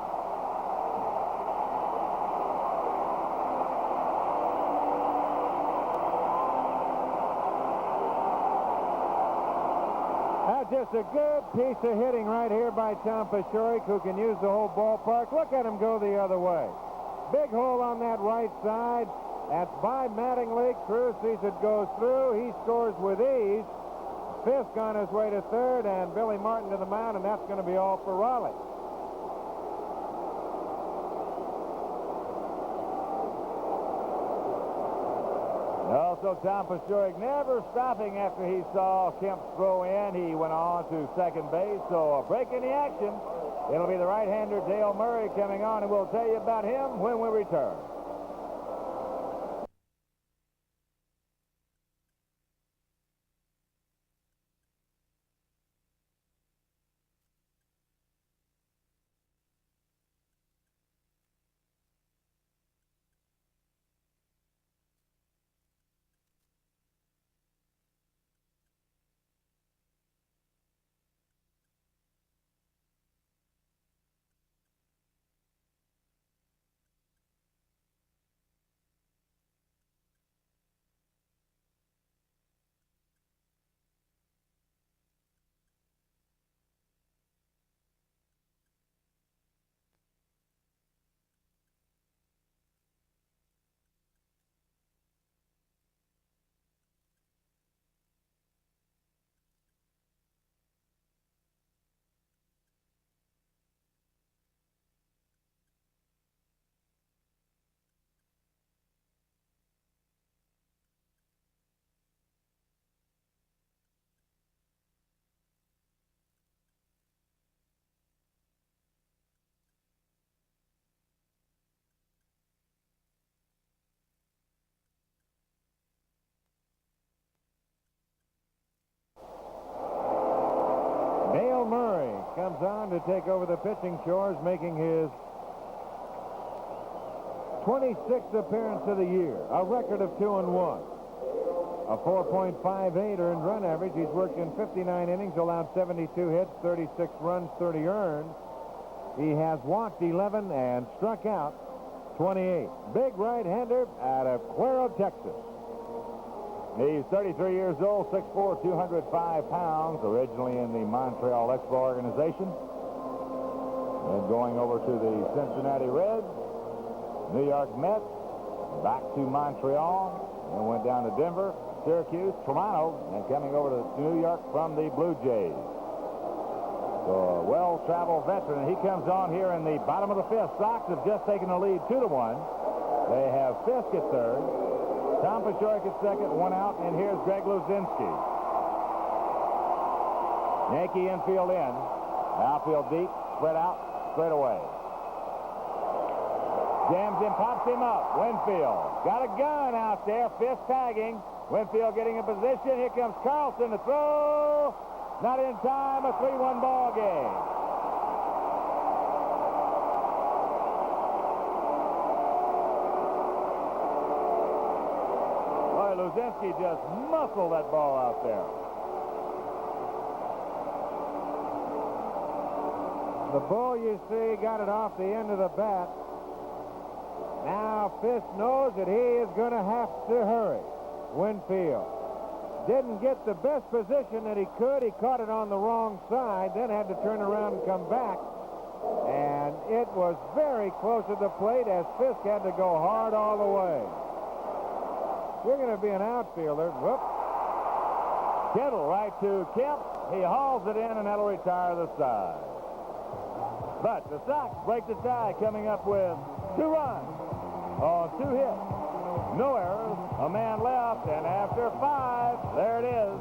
Just a good piece of hitting right here by Tom Paciorek, who can use the whole ballpark. Look at him go the other way. Big hole on that right side. That's by Mattingly. Cruz sees it goes through. He scores with ease. Fisk on his way to third, and Billy Martin to the mound, and that's going to be all for Raleigh. Also, Tom Paciorek never stopping after he saw Kemp's throw in. He went on to second base, so a break in the action. It'll be the right-hander Dale Murray coming on, and we'll tell you about him when we return. comes on to take over the pitching chores, making his 26th appearance of the year, a record of 2-1. A 4.58 earned run average. He's worked in 59 innings, allowed 72 hits, 36 runs, 30 earned. He has walked 11 and struck out 28. Big right-hander out of Cuero, Texas. He's 33 years old, 6'4", 205 pounds, originally in the Montreal Expo organization. Then going over to the Cincinnati Reds, New York Mets, back to Montreal, and went down to Denver, Syracuse, Toronto, and coming over to New York from the Blue Jays. So a well-traveled veteran. He comes on here in the bottom of the fifth. Sox have just taken the lead 2-1. They have Fisk at third, Tom Paciorek at second, 1 out, and here's Greg Luzinski. Yankee infield in. Outfield deep, spread out, straight away. Jams him, pops him up. Winfield got a gun out there. Fisk tagging. Winfield getting in position. Here comes Carlson to throw. Not in time. A 3-1 ball game. Boy, Luzinski just muscled that ball out there. The bull, you see, got it off the end of the bat. Now Fisk knows that he is going to have to hurry. Winfield didn't get the best position that he could. He caught it on the wrong side, then had to turn around and come back. And it was very close to the plate as Fisk had to go hard all the way. You're going to be an outfielder. Whoop. Kittle right to Kemp. He hauls it in, and that'll retire the side. But the Sox break the tie, coming up with 2 runs on 2 hits. No errors, a man left, and after 5, there it is.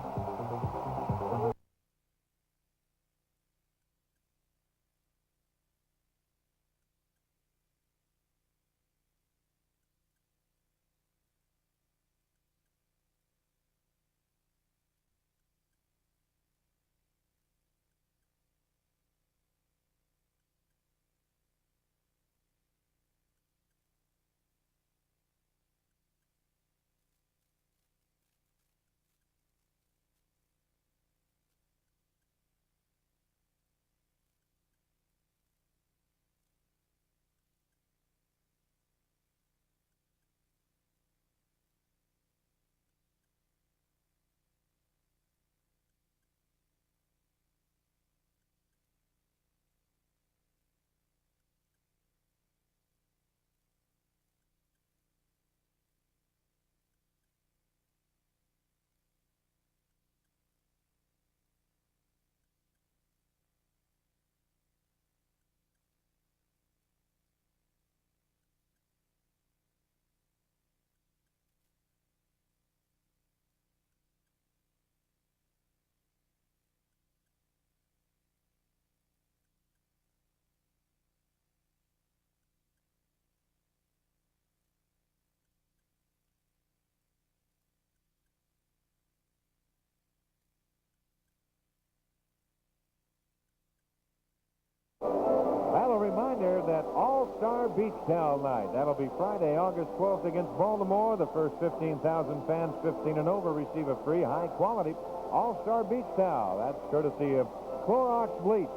Well, a reminder that All-Star Beach Towel Night. That'll be Friday, August 12th against Baltimore. The first 15,000 fans 15 and over receive a free, high-quality All-Star Beach Towel. That's courtesy of Clorox Bleach.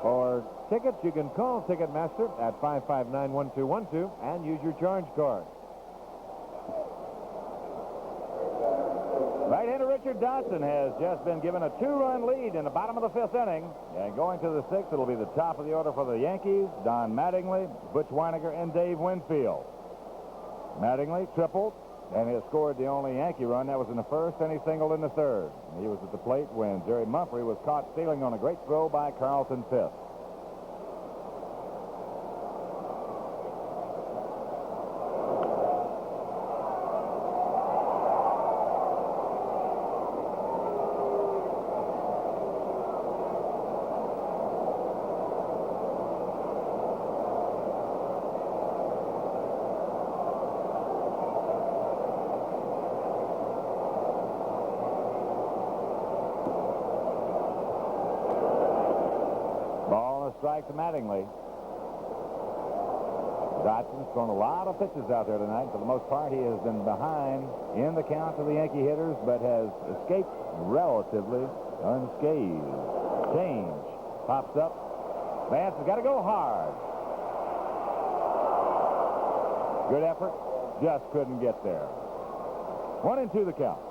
For tickets, you can call Ticketmaster at 559-1212 and use your charge card. Right-hander Richard Dodson has just been given a 2-run lead in the bottom of the 5th inning. And going to the 6th, it'll be the top of the order for the Yankees. Don Mattingly, Butch Weiniger, and Dave Winfield. Mattingly tripled and has scored the only Yankee run. That was in the 1st, and he singled in the 3rd. He was at the plate when Jerry Mumphrey was caught stealing on a great throw by Carlton Fisk. strike to Mattingly. Dotson's thrown a lot of pitches out there tonight. For the most part, he has been behind in the count of the Yankee hitters, but has escaped relatively unscathed. Change pops up. Vance has got to go hard. Good effort. Just couldn't get there. 1-2 the count.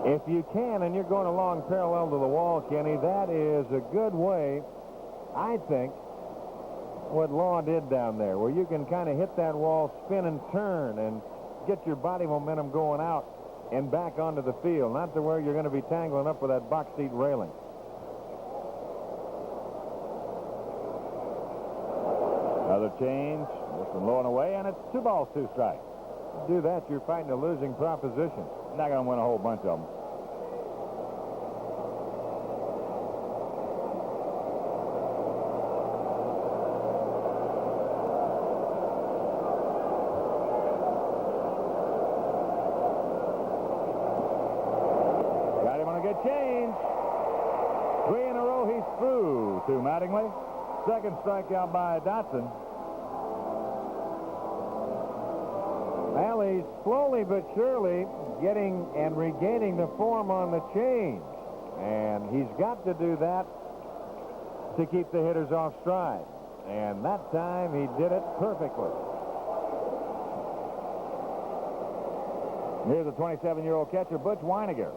If you can, and you're going along parallel to the wall, Kenny, that is a good way, I think, what Law did down there, where you can kind of hit that wall, spin and turn, and get your body momentum going out and back onto the field, not to where you're going to be tangling up with that box seat railing. Another change. This one low and away, and it's 2 balls, 2 strikes. Do that, you're fighting a losing proposition. Not going to win a whole bunch of them. Got him on a good change. 3 in a row he's through to Mattingly. Second strikeout by Dotson. Well, he's slowly but surely getting and regaining the form on the change. And he's got to do that to keep the hitters off stride. And that time he did it perfectly. Here's the 27-year-old catcher, Butch Weiniger.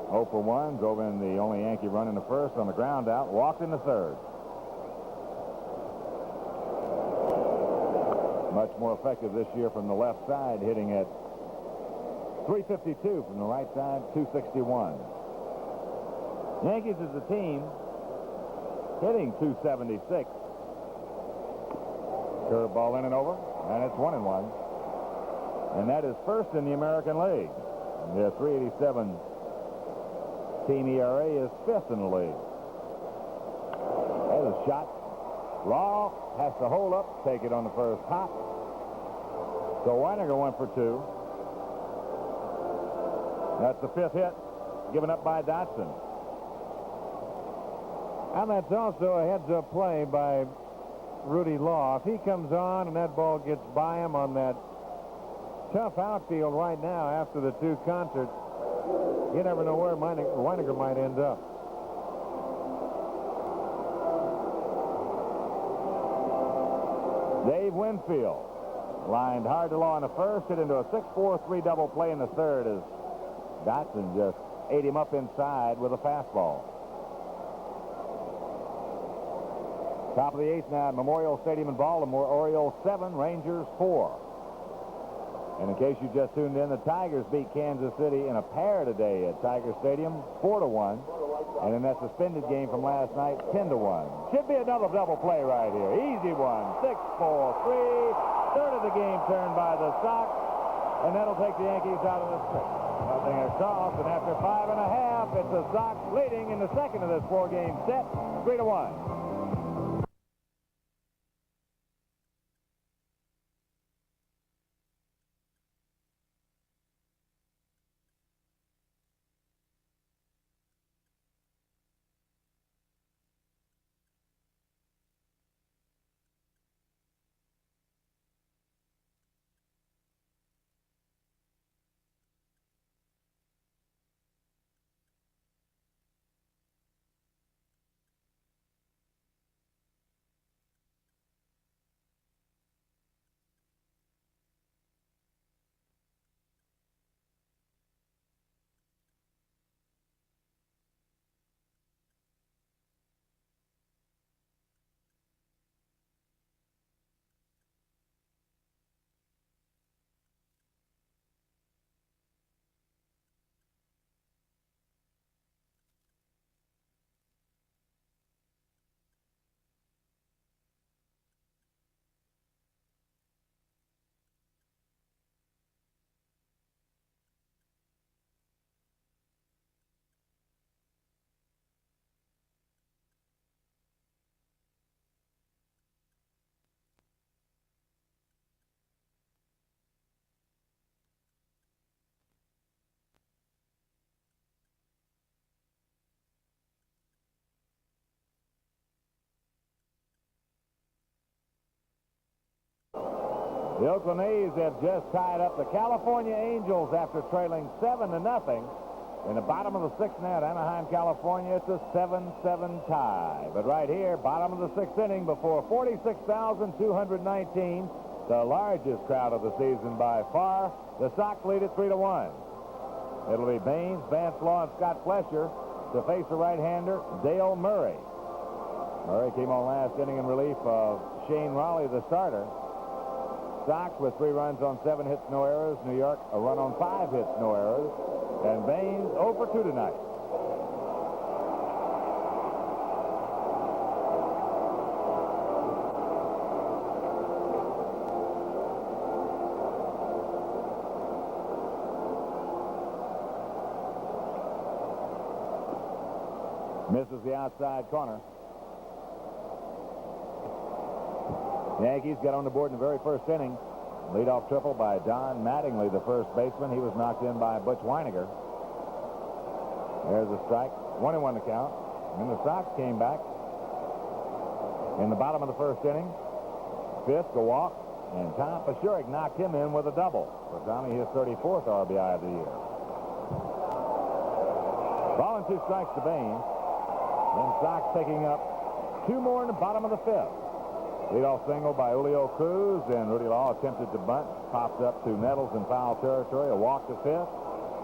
0 for 1, drove in the only Yankee run in the first on the ground out, walked in the third. Much more effective this year from the left side, hitting at 352 from the right side, 261. Yankees as a team hitting 276. Curveball in and over, and it's 1-1. And that is first in the American League. The 387 team ERA is 5th in the league. There's a shot. Law has to hold up, take it on the first hop. So Weiniger went for 2. That's the 5th hit given up by Dotson. And that's also a heads-up play by Rudy Law. If he comes on and that ball gets by him on that tough outfield right now after the 2 concerts, you never know where Weiniger might end up. Dave Winfield lined hard to Law in the first, hit into a 6-4-3 double play in the third as Dotson just ate him up inside with a fastball. Top of the 8th now at Memorial Stadium in Baltimore. Orioles 7, Rangers 4. And in case you just tuned in, the Tigers beat Kansas City in a pair today at Tiger Stadium, 4-1. And in that suspended game from last night, 10-1. Should be another double play right here. Easy one. 6-4-3. Third of the game turned by the Sox. And that'll take the Yankees out of the streak. Nothing across. And after 5.5, it's the Sox leading in the second of this 4-game set, 3-1. The Oakland A's have just tied up the California Angels after trailing 7-0. In the bottom of the sixth now at Anaheim, California, it's a 7-7 tie. But right here, bottom of the sixth inning before 46,219, the largest crowd of the season by far, the Sox lead it 3-1. It'll be Baines, Vance Law, and Scott Flesher to face the right-hander, Dale Murray. Murray came on last inning in relief of Shane Raleigh, the starter. Sox with 3 runs on 7 hits, no errors. New York, a run on 5 hits, no errors. And Baines 0 for 2 tonight. Misses the outside corner. Yankees got on the board in the very first inning. Leadoff triple by Don Mattingly, the first baseman. He was knocked in by Butch Weiniger. There's a strike. 1-1 to count. And the Sox came back in the bottom of the first inning. Fisk, a walk, and Tom Paciorek knocked him in with a double. For Tommy, his 34th RBI of the year. Ball and 2 strikes to Baines. Then Sox picking up 2 more in the bottom of the 5th. Leadoff single by Julio Cruz, and Rudy Law attempted to bunt. Popped up to Nettles in foul territory. A walk to 5th.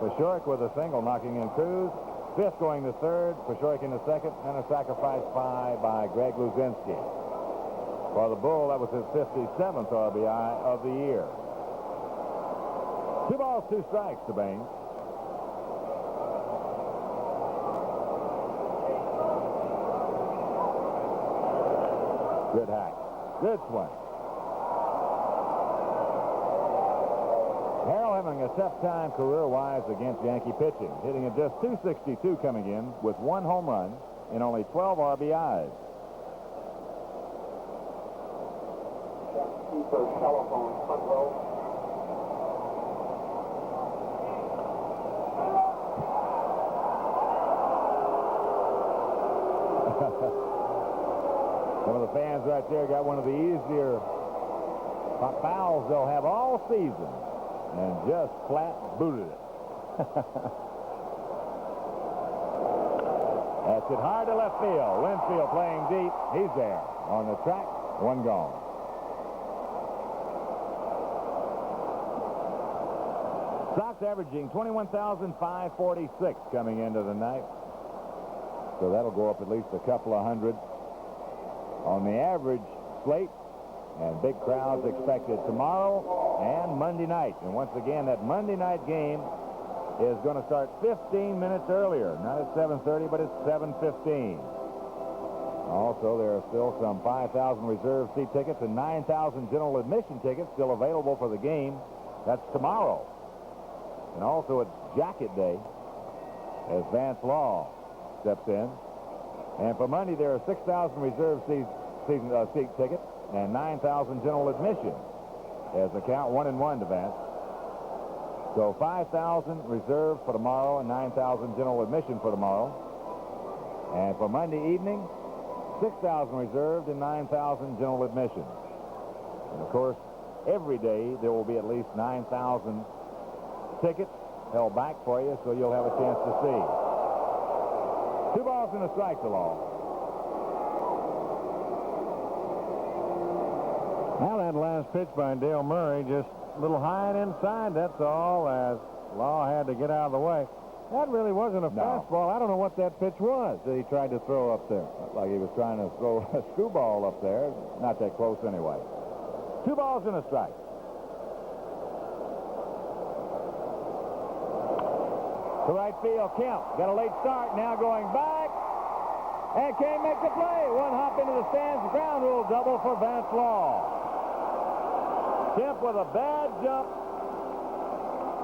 Paciorek with a single knocking in Cruz. 5th going to 3rd. Paciorek in the 2nd. And a sacrifice fly by Greg Luzinski. For the Bull, that was his 57th RBI of the year. 2 balls, 2 strikes to Baines. Good hack. Good swing. Harrell having a tough time career-wise against Yankee pitching, hitting at just .262 coming in with 1 home run and only 12 RBIs. Telephone, front row. One of the fans right there got one of the easier fouls they'll have all season and just flat booted it. That's it hard to left field. Winfield playing deep. He's there on the track. 1 gone. Sox averaging 21,546 coming into the night. So that'll go up at least a couple of hundred on the average slate, and big crowds expected tomorrow and Monday night. And once again, that Monday night game is going to start 15 minutes earlier. Not at 7:30, but at 7:15. Also, there are still some 5,000 reserve seat tickets and 9,000 general admission tickets still available for the game. That's tomorrow. And also it's Jacket Day as Vance Law steps in. And for Monday, there are 6,000 reserve seat tickets and 9,000 general admission as the count 1-1 to Vance. So 5,000 reserved for tomorrow and 9,000 general admission for tomorrow. And for Monday evening, 6,000 reserved and 9,000 general admission. And of course, every day there will be at least 9,000 tickets held back for you, so you'll have a chance to see. 2 balls and a strike to Law. Now that last pitch by Dale Murray, just a little high and inside, that's all, as Law had to get out of the way. That really wasn't a fastball. I don't know what that pitch was that he tried to throw up there. Like he was trying to throw a screwball up there. Not that close anyway. 2 balls and a strike. To right field, Kemp. Got a late start, now going back. And can't make the play. 1 hop into the stands, ground rule double for Vance Law. Kemp with a bad jump.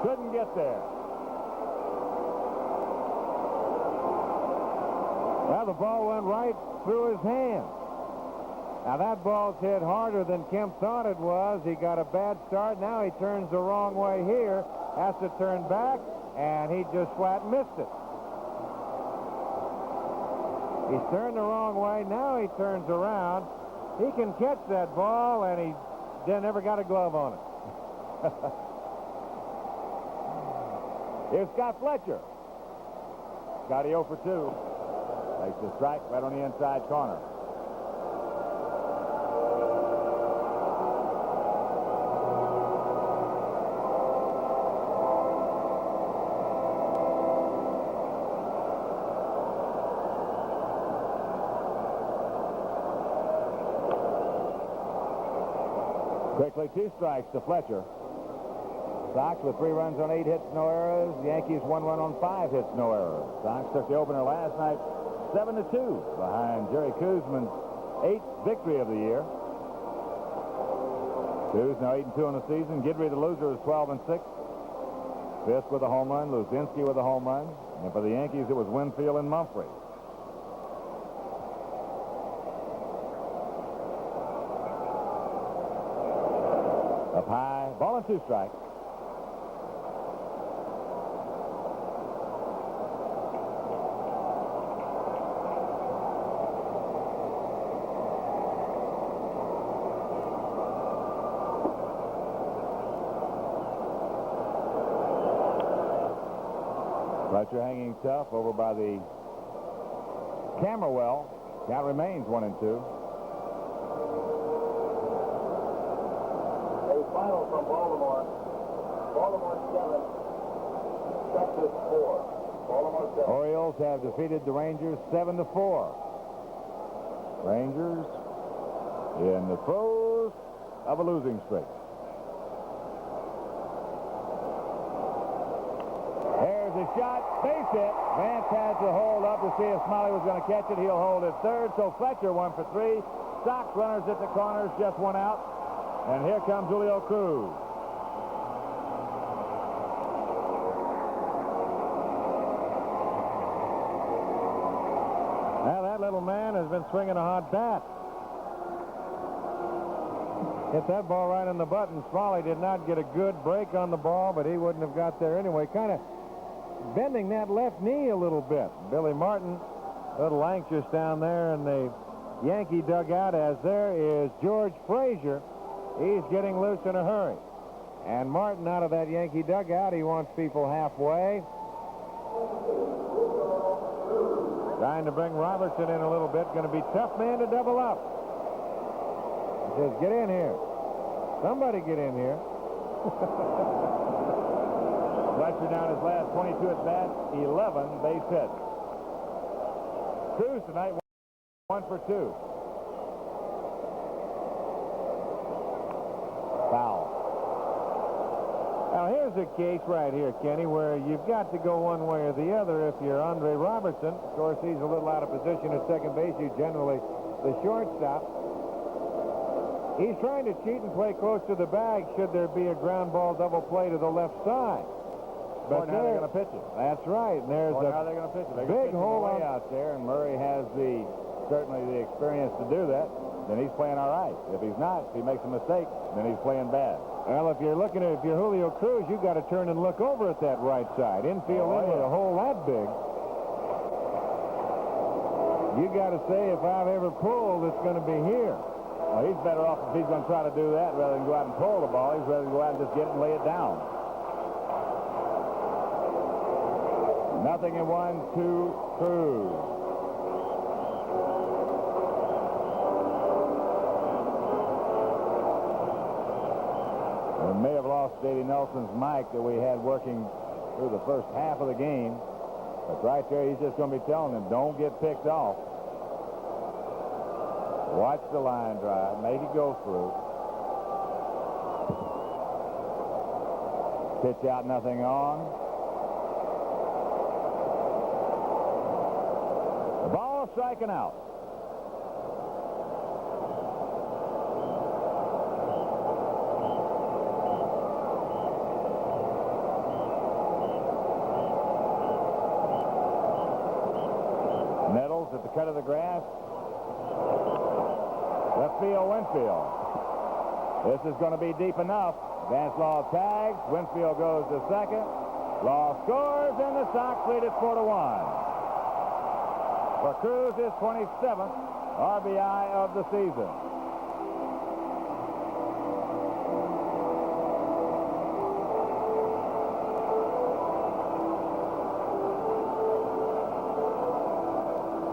Couldn't get there. Well, the ball went right through his hand. Now, that ball's hit harder than Kemp thought it was. He got a bad start. Now he turns the wrong way here. Has to turn back, and he just flat missed it. He's turned the wrong way. Now he turns around. He can catch that ball, and he they never got a glove on it. Here's Scott Fletcher. Scotty 0 for 2. Takes the strike right on the inside corner. Quickly, 2 strikes to Fletcher. Sox with 3 runs on 8 hits, no errors. Yankees 1 run on 5 hits, no errors. Sox took the opener last night 7-2 behind Jerry Kuzman's 8th victory of the year. Kuz now 8-2 in the season. Guidry, the loser, is 12-6. Fisk with a home run, Luzinski with a home run. And for the Yankees, it was Winfield and Mumphrey. Up high, ball and 2 strikes. Fletcher hanging tough over by the camera well. Count remains 1-2. Final from Baltimore. Baltimore 7, Texas 4. Baltimore 7. Orioles have defeated the Rangers 7-4. Rangers in the throes of a losing streak. There's a shot, base hit. Vance had to hold up to see if Smiley was going to catch it. He'll hold it third. So Fletcher 1 for 3. Sox runners at the corners, just 1 out. And here comes Julio Cruz. Now that little man has been swinging a hot bat. Hit that ball right on the button. Smalley did not get a good break on the ball, but he wouldn't have got there anyway. Kind of bending that left knee a little bit. Billy Martin, a little anxious down there in the Yankee dugout, as there is George Frazier. He's getting loose in a hurry. And Martin out of that Yankee dugout. He wants people halfway. Trying to bring Robertson in a little bit. Going to be tough man to double up. He says, get in here. Somebody get in here. Fletcher down his last 22 at bat, 11 base hits. Cruz tonight 1 for 2. Foul. Now here's a case right here, Kenny, where you've got to go one way or the other. If you're Andre Robertson, of course, he's a little out of position at second base. He's generally the shortstop. He's trying to cheat and play close to the bag should there be a ground ball double play to the left side. But now they're going to pitch it. That's right. And there's How they're going to pitch it. They're big pitch hole way out there, and Murray has certainly the experience to do that. Then he's playing all right. If he's not, if he makes a mistake, then he's playing bad. Well, if you're Julio Cruz, you've got to turn and look over at that right side. Infield in with a hole that big. You got to say, if I've ever pulled, it's going to be here. Well, he's better off if he's going to try to do that rather than go out and pull the ball. He's rather than go out and just get it and lay it down. Nothing in 1-2 Cruz. We may have lost Davey Nelson's mic that we had working through the first half of the game. But right there, he's just going to be telling them, don't get picked off. Watch the line drive. Make it go through. Pitch out, nothing on. The ball striking out. Nettles at the cut of the grass. Left field, Winfield. This is going to be deep enough. Vance Law tags. Winfield goes to second. Law scores, and the Sox lead it 4-1. For Cruz, his 27th RBI of the season.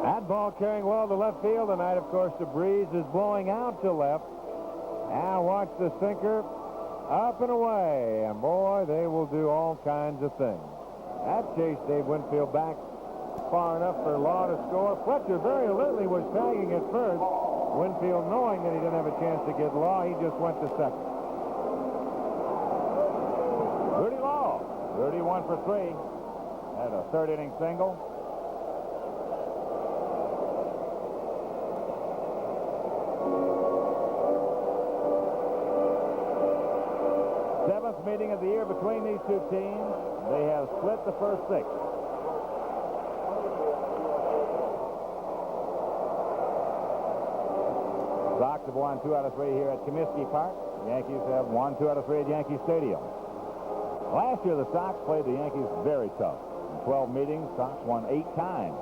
That ball carrying well to left field tonight. Of course, the breeze is blowing out to left. Now watch the sinker up and away. And boy, they will do all kinds of things. That chased Dave Winfield back far enough for Law to score. Fletcher very alertly was tagging at first. Winfield, knowing that he didn't have a chance to get Law, he just went to second. Rudy Law. Rudy 1 for 3. Had a third inning single. Seventh meeting of the year between these two teams. They have split the first 6. Sox have won 2 out of 3 here at Comiskey Park. Yankees have won 2 out of 3 at Yankee Stadium. Last year, the Sox played the Yankees very tough. In 12 meetings, Sox won 8 times.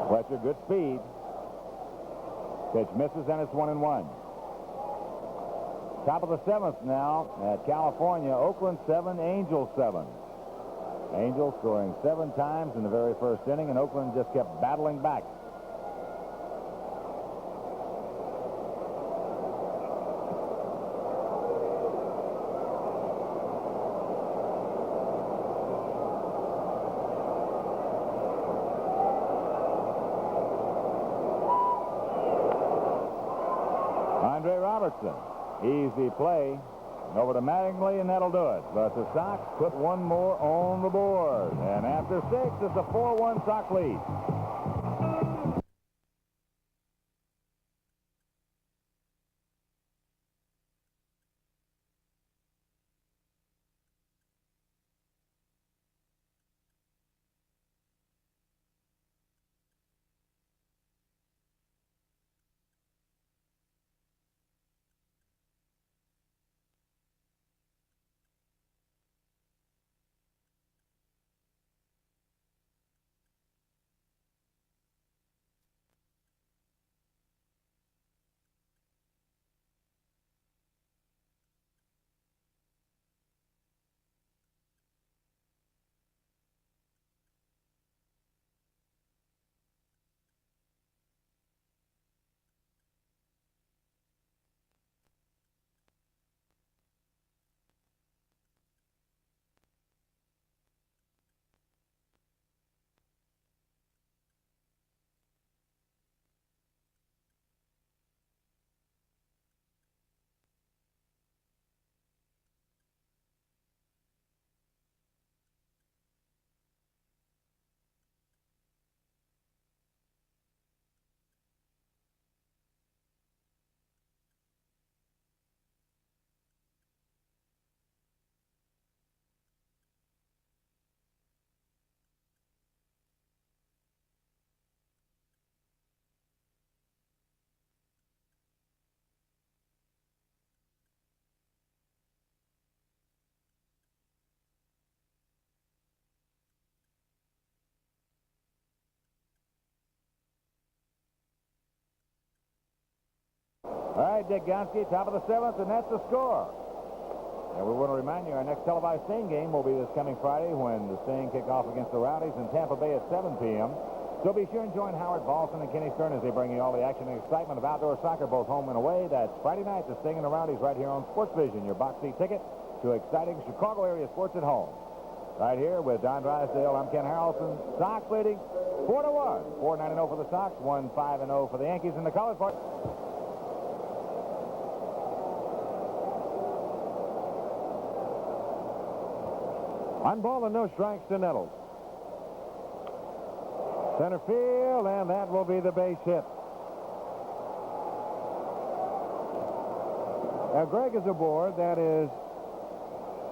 Fletcher, good speed. Pitch misses, and it's 1-1. Top of the 7th now at California. Oakland 7, Angels 7. Angels scoring 7 times in the very first inning, and Oakland just kept battling back. Andre Robertson. Easy play. Over to Mattingly, and that'll do it. But the Sox put one more on the board. And after 6, it's a 4-1 Sox lead. All right, Dick Gonski, top of the 7th, and that's the score. And we want to remind you, our next televised Sting game will be this coming Friday when the Sting kick off against the Rowdies in Tampa Bay at 7 p.m. So be sure and join Howard Balson and Kenny Stern as they bring you all the action and excitement of outdoor soccer, both home and away. That's Friday night, the Sting and the Rowdies right here on Sports Vision, your box seat ticket to exciting Chicago area sports at home. Right here with Don Drysdale, I'm Ken Harrelson. Sox leading 4-1. 4-9-0 for the Sox, 1-5-0 for the Yankees in the college part. One ball and no strikes to Nettles. Center field, and that will be the base hit. Now, Greg is aboard. That is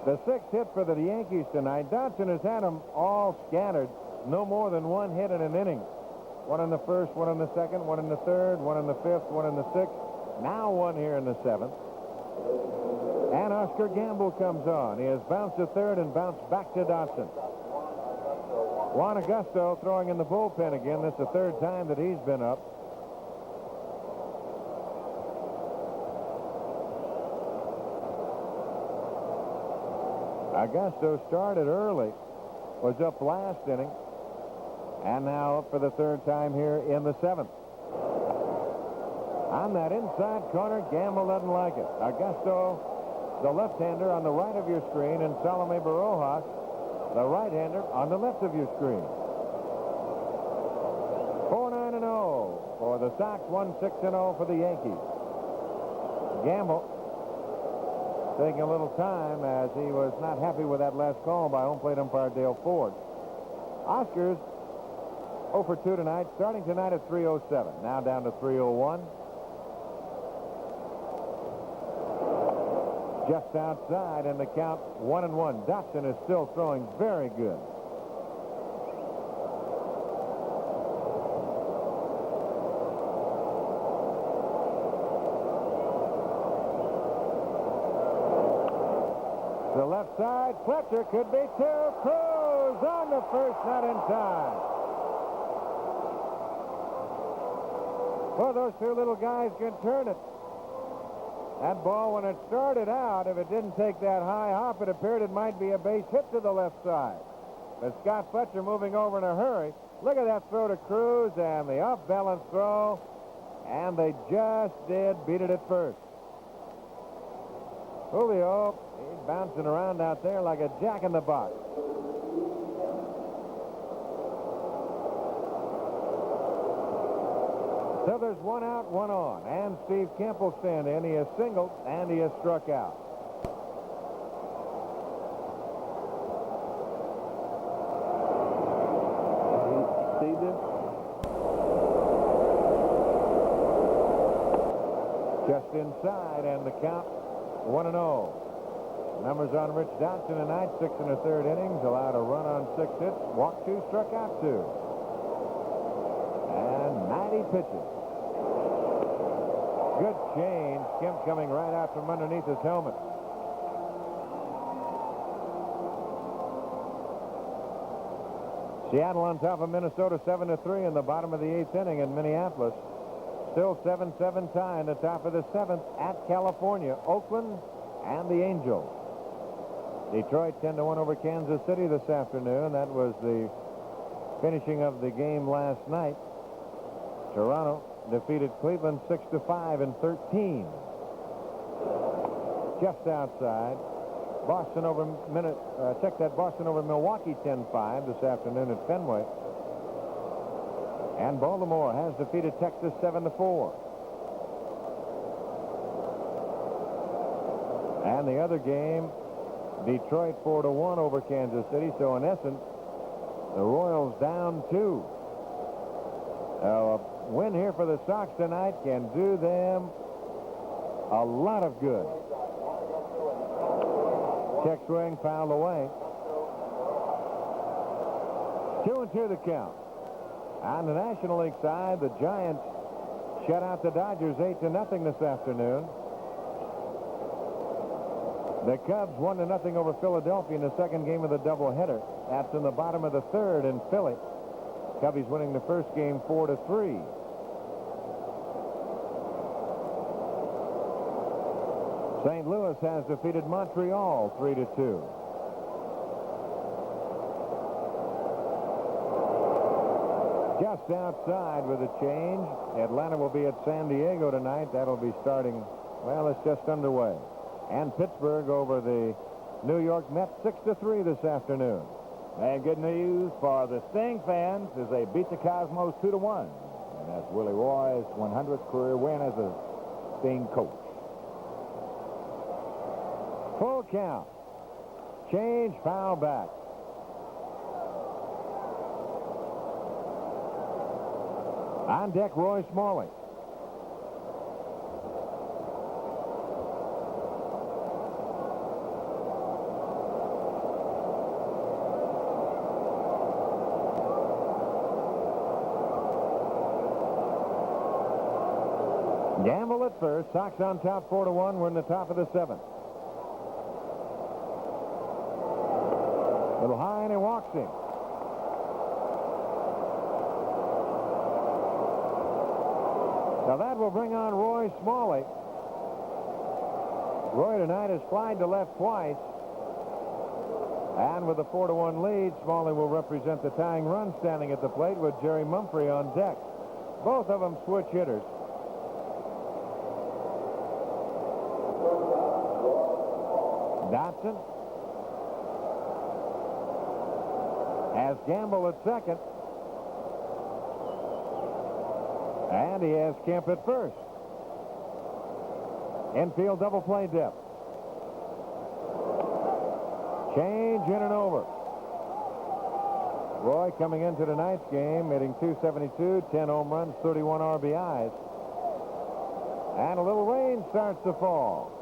the 6th hit for the Yankees tonight. Dodson has had them all scattered. No more than 1 hit in an inning. 1 in the 1st, 1 in the 2nd, 1 in the 3rd, 1 in the 5th, 1 in the 6th. Now 1 here in the 7th. And Oscar Gamble comes on. He has bounced to 3rd and bounced back to Dodson. Juan Augusto throwing in the bullpen again. This is the 3rd time that he's been up. Augusto started early, was up last inning, and now up for the third time here in the seventh. On that inside corner, Gamble doesn't like it. Augusto, the left-hander, on the right of your screen, and Salome Barojas, the right-hander, on the left of your screen. 4-9-0 for the Sox, 1-6-0 for the Yankees. Gamble taking a little time as he was not happy with that last call by home plate umpire Dale Ford. Oscars 0 for 2 tonight, starting tonight at 3:07. Now down to 3:01. Just outside, and the count 1-1. Dotson is still throwing very good. The left side, Fletcher could be two. Cruz on the first, not in time. Well, those two little guys can turn it. That ball, when it started out, if it didn't take that high hop, it appeared it might be a base hit to the left side. But Scott Fletcher moving over in a hurry. Look at that throw to Cruz and the off-balance throw. And they just did beat it at first. Julio, he's bouncing around out there like a jack-in-the-box. So there's one out, one on. And Steve Kemp will stand in. He has singled, and he has struck out. See this? Just inside, and the count 1-0. Numbers on Rich Dotson tonight, 6 1/3 innings, allowed a run on 6 hits, walked 2, struck out 2. And 90 pitches. Good change. Kemp coming right out from underneath his helmet. Seattle on top of Minnesota 7-3 in the bottom of the 8th inning in Minneapolis. Still 7-7 tie in the top of the 7th at California, Oakland, and the Angels. Detroit 10-1 over Kansas City this afternoon. That was the finishing of the game last night. Toronto defeated Cleveland 6-5 in 13. Just outside. Boston over check that. Boston over Milwaukee 10-5 this afternoon at Fenway. And Baltimore has defeated Texas 7-4. And the other game, Detroit 4-1 over Kansas City. So in essence, the Royals down 2. A win here for the Sox tonight can do them a lot of good. Check swing fouled away. 2-2 the count. On the National League side, the Giants shut out the Dodgers 8-0 this afternoon. The Cubs 1-0 over Philadelphia in the second game of the doubleheader. That's in the bottom of the 3rd in Philly. Cubbies winning the first game 4-3. St. Louis has defeated Montreal 3-2. Just outside with a change. Atlanta will be at San Diego tonight. That'll be starting, well, it's just underway. And Pittsburgh over the New York Mets 6-3 this afternoon. And good news for the Sting fans is they beat the Cosmos 2-1. And that's Willie Roy's 100th career win as a Sting coach. Full count. Change, foul back. On deck, Roy Smalley. Gamble at first. Sox on top 4-1. We're in the top of the 7th. Little high, and he walks him. Now that will bring on Roy Smalley. Roy tonight has flied to left twice. And with a 4-1 lead, Smalley will represent the tying run standing at the plate with Jerry Mumphrey on deck. Both of them switch hitters. Dotson has Gamble at second. And he has Kemp at first. Infield double play depth. Change in and over. Roy coming into tonight's game hitting .272, 10 home runs, 31 RBIs. And a little rain starts to fall.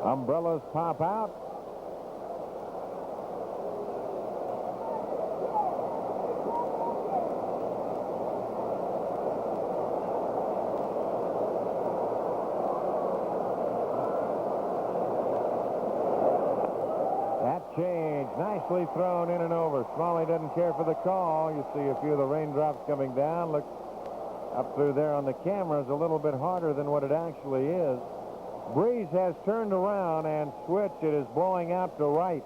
Umbrellas pop out. Change nicely thrown in and over. Smalley doesn't care for the call. You see a few of the raindrops coming down. Look up through there on the cameras, a little bit harder than what it actually is. Breeze has turned around and switched. It is blowing out to right.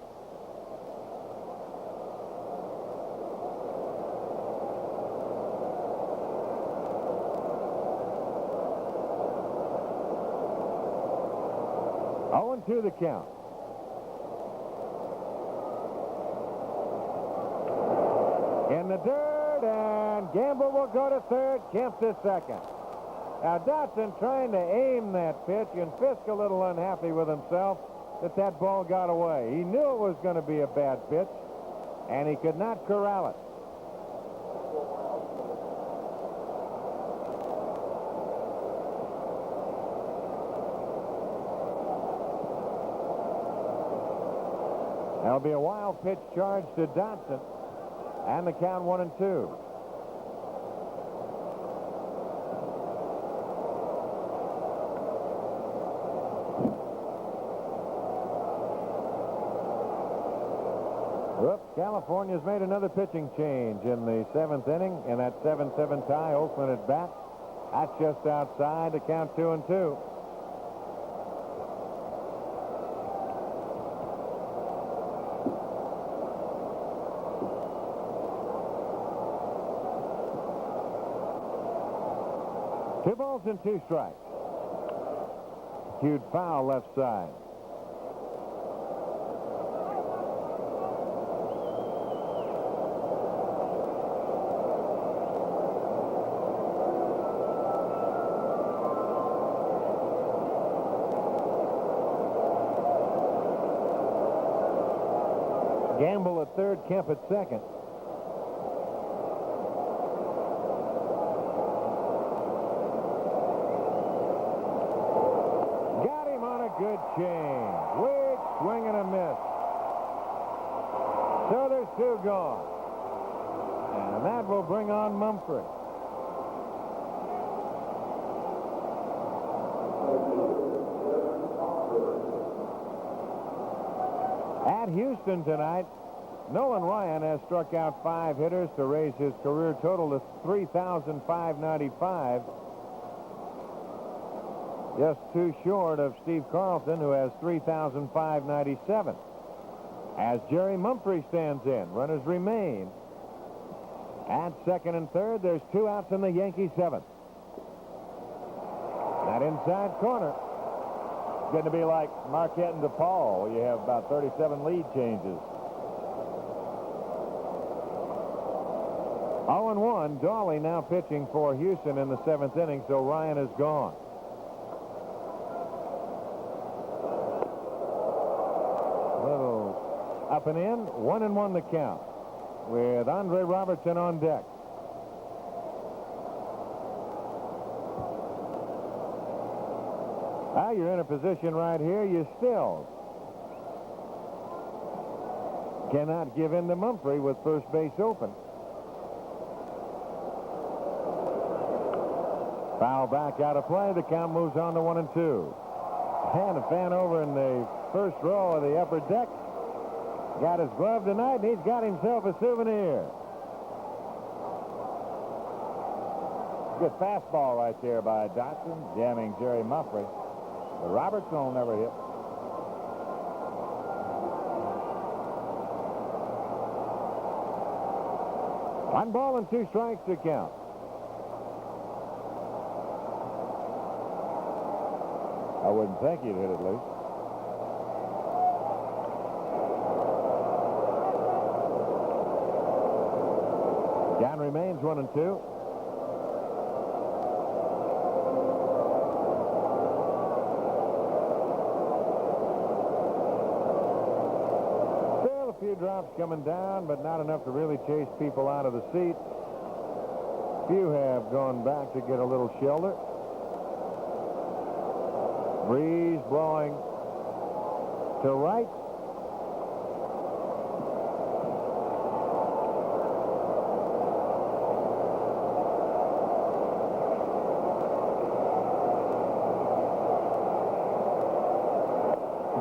Oh, 0-2 the count. In the dirt, and Gamble will go to third. Kemp to second. Now Dotson trying to aim that pitch, and Fisk a little unhappy with himself that ball got away. He knew it was going to be a bad pitch, and he could not corral it. There'll be a wild pitch charge to Dotson. And the count 1-2. Whoops, California's made another pitching change in the 7th inning in that 7-7 tie. Oakland at bat. That's just outside to count 2-2. Two balls and 2 strikes. Huge foul left side. Gamble at third, Kemp at second. Good change. Weak swing and a miss. So there's 2 gone. And that will bring on Mumphrey. At Houston tonight, Nolan Ryan has struck out 5 hitters to raise his career total to 3,595. Just 2 short of Steve Carlson, who has 3,597. As Jerry Mumphrey stands in, runners remain. At second and third, there's 2 outs in the Yankee 7th. That inside corner. It's going to be like Marquette and DePaul. You have about 37 lead changes. 0-1. Dawley now pitching for Houston in the 7th inning, so Ryan is gone. Up and in, 1-1 the count, with Andre Robertson on deck. Now you're in a position right here, you still cannot give in to Mumphrey with first base open. Foul back out of play. The count moves on to 1-2. And a fan over in the first row of the upper deck got his glove tonight, and he's got himself a souvenir. Good fastball right there by Dotson, jamming Jerry Mumphrey. But Robertson will never hit. 1 ball and 2 strikes to count. I wouldn't think he'd hit it loose. Count remains 1 and 2. Still a few drops coming down, but not enough to really chase people out of the seat. Few have gone back to get a little shelter. Breeze blowing to right.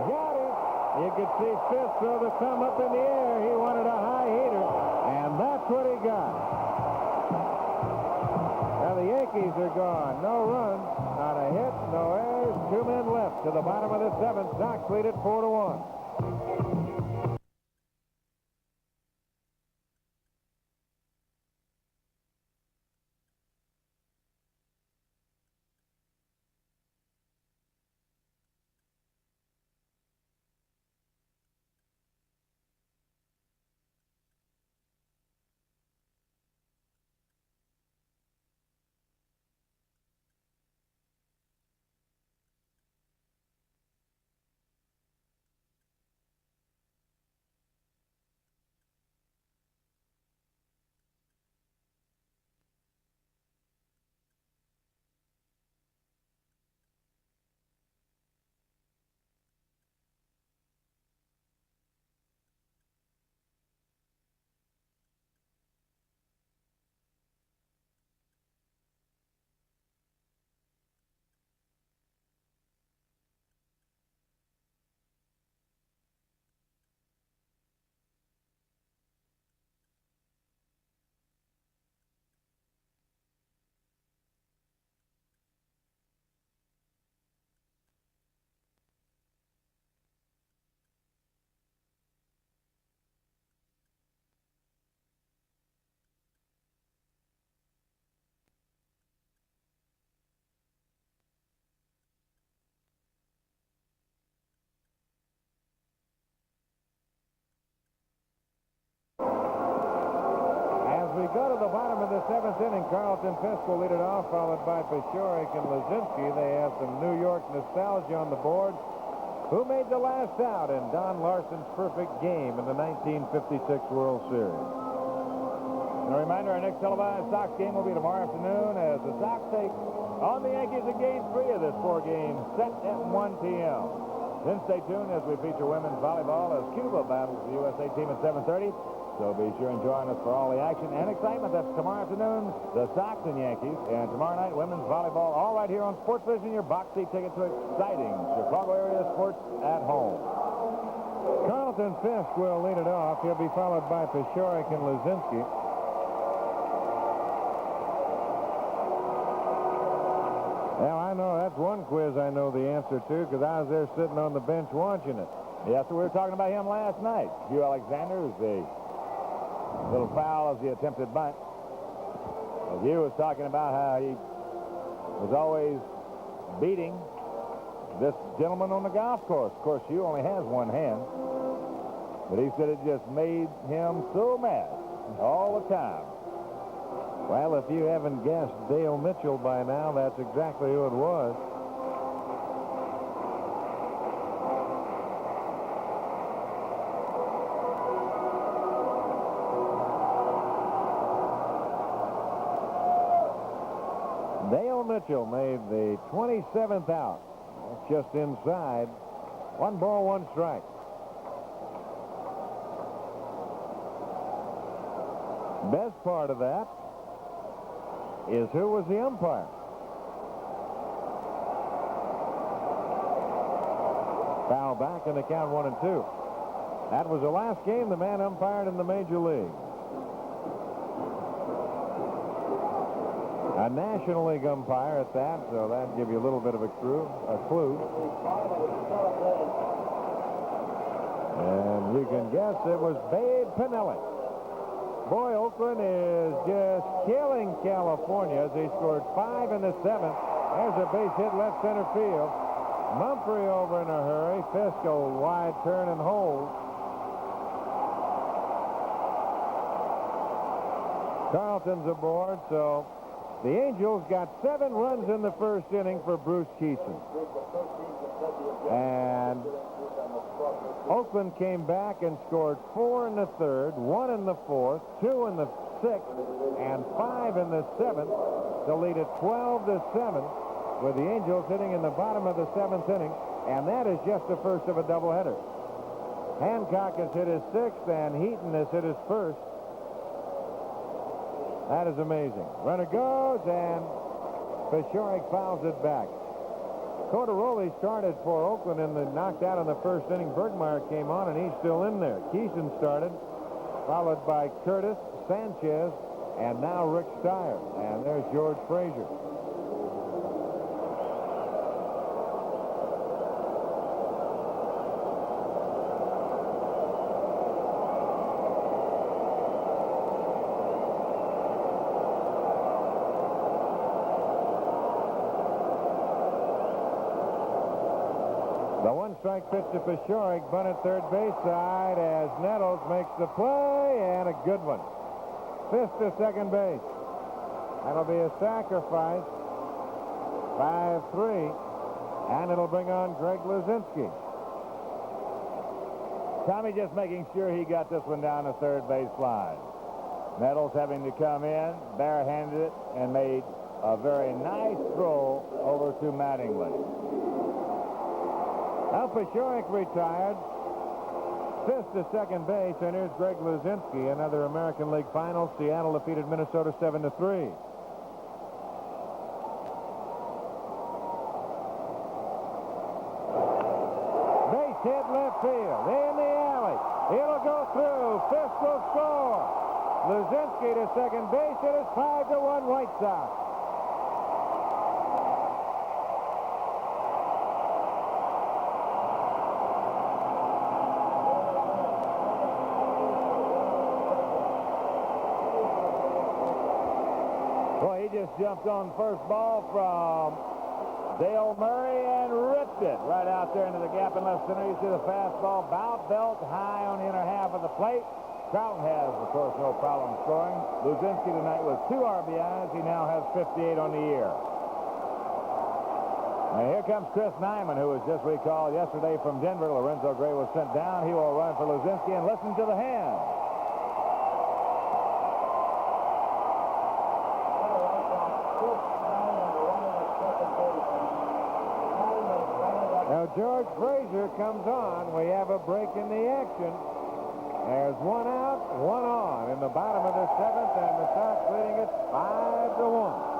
Got it. You could see Fisk throw the thumb up in the air. He wanted a high heater, and that's what he got. Now the Yankees are gone. No runs, not a hit, no errors. 2 men left to the bottom of the 7th. Sox lead it 4-1. We go to the bottom of the 7th inning. Carlton Fisk will lead it off, followed by Peshorik and Lazinski. They have some New York nostalgia on the board. Who made the last out in Don Larson's perfect game in the 1956 World Series? And a reminder, our next televised Sox game will be tomorrow afternoon as the Sox take on the Yankees in Game 3 of this 4-game set at 1 p.m. Then stay tuned as we feature women's volleyball as Cuba battles the USA team at 7:30. So be sure and join us for all the action and excitement. That's tomorrow afternoon, the Sox and Yankees. And tomorrow night, women's volleyball, all right here on Sports Vision, your box seat ticket to exciting Chicago area sports at home. Carlton Fisk will lead it off. He'll be followed by Peshorik and Lazinski. Now, I know that's one quiz I know the answer to because I was there sitting on the bench watching it. Yes, we were talking about him last night. Hugh Alexander is the little foul as the attempted bunt. Hugh was talking about how he was always beating this gentleman on the golf course. Of course, Hugh only has one hand. But he said it just made him so mad all the time. Well, if you haven't guessed Dale Mitchell by now, that's exactly who it was. Dale Mitchell made the 27th out. That's just inside. 1 ball, 1 strike. Best part of that is who was the umpire. Foul back and the count 1 and 2. That was the last game the man umpired in the major league. A National League umpire at that, so that'd give you a little bit of a clue. And you can guess it was Babe Pinelli. Boy, Oakland is just killing California as they scored 5 in the 7th. There's a base hit left center field. Mumphrey over in a hurry. Fisk a wide turn and hold. Carlton's aboard, so the Angels got 7 runs in the first inning for Bruce Kieson. And Oakland came back and scored 4 in the 3rd, 1 in the 4th, 2 in the 6th, and 5 in the 7th to lead it 12-7 with the Angels hitting in the bottom of the 7th inning, and that is just the first of a doubleheader. Hancock has hit his 6th, and Heaton has hit his 1st. That is amazing. Runner goes, and Peshorek fouls it back. Cordaroli started for Oakland in the knocked out in the first inning. Bergmeyer came on, and he's still in there. Kieson started, followed by Curtis, Sanchez, and now Rick Steyer. And there's George Frazier. The one-strike pitch to Peshorek, bunt at third base side as Nettles makes the play, and a good one. Fisk to second base. That'll be a sacrifice. 5-3, and it'll bring on Greg Luzinski. Tommy just making sure he got this one down the third base line. Nettles having to come in, barehanded it, and made a very nice throw over to Mattingly. Now Peshorek retired. Fisk to second base, and here's Greg Luzinski. Another American League Final. Seattle defeated Minnesota 7-3. Base hit left field. In the alley. It'll go through. Fisk will score. Luzinski to second base. It is 5-1 White Sox. He just jumped on first ball from Dale Murray and ripped it right out there into the gap in left center. You see the fastball bout belt high on the inner half of the plate. Trouton has, of course, no problem scoring. Luzinski tonight with 2 RBIs. He now has 58 on the year. And here comes Chris Nyman, who was just recalled yesterday from Denver. Lorenzo Gray was sent down. He will run for Luzinski, and listen to the hand. Now George Frazier comes on. We have a break in the action. There's 1 out, 1 on in the bottom of the 7th, and the Sox leading it 5-1.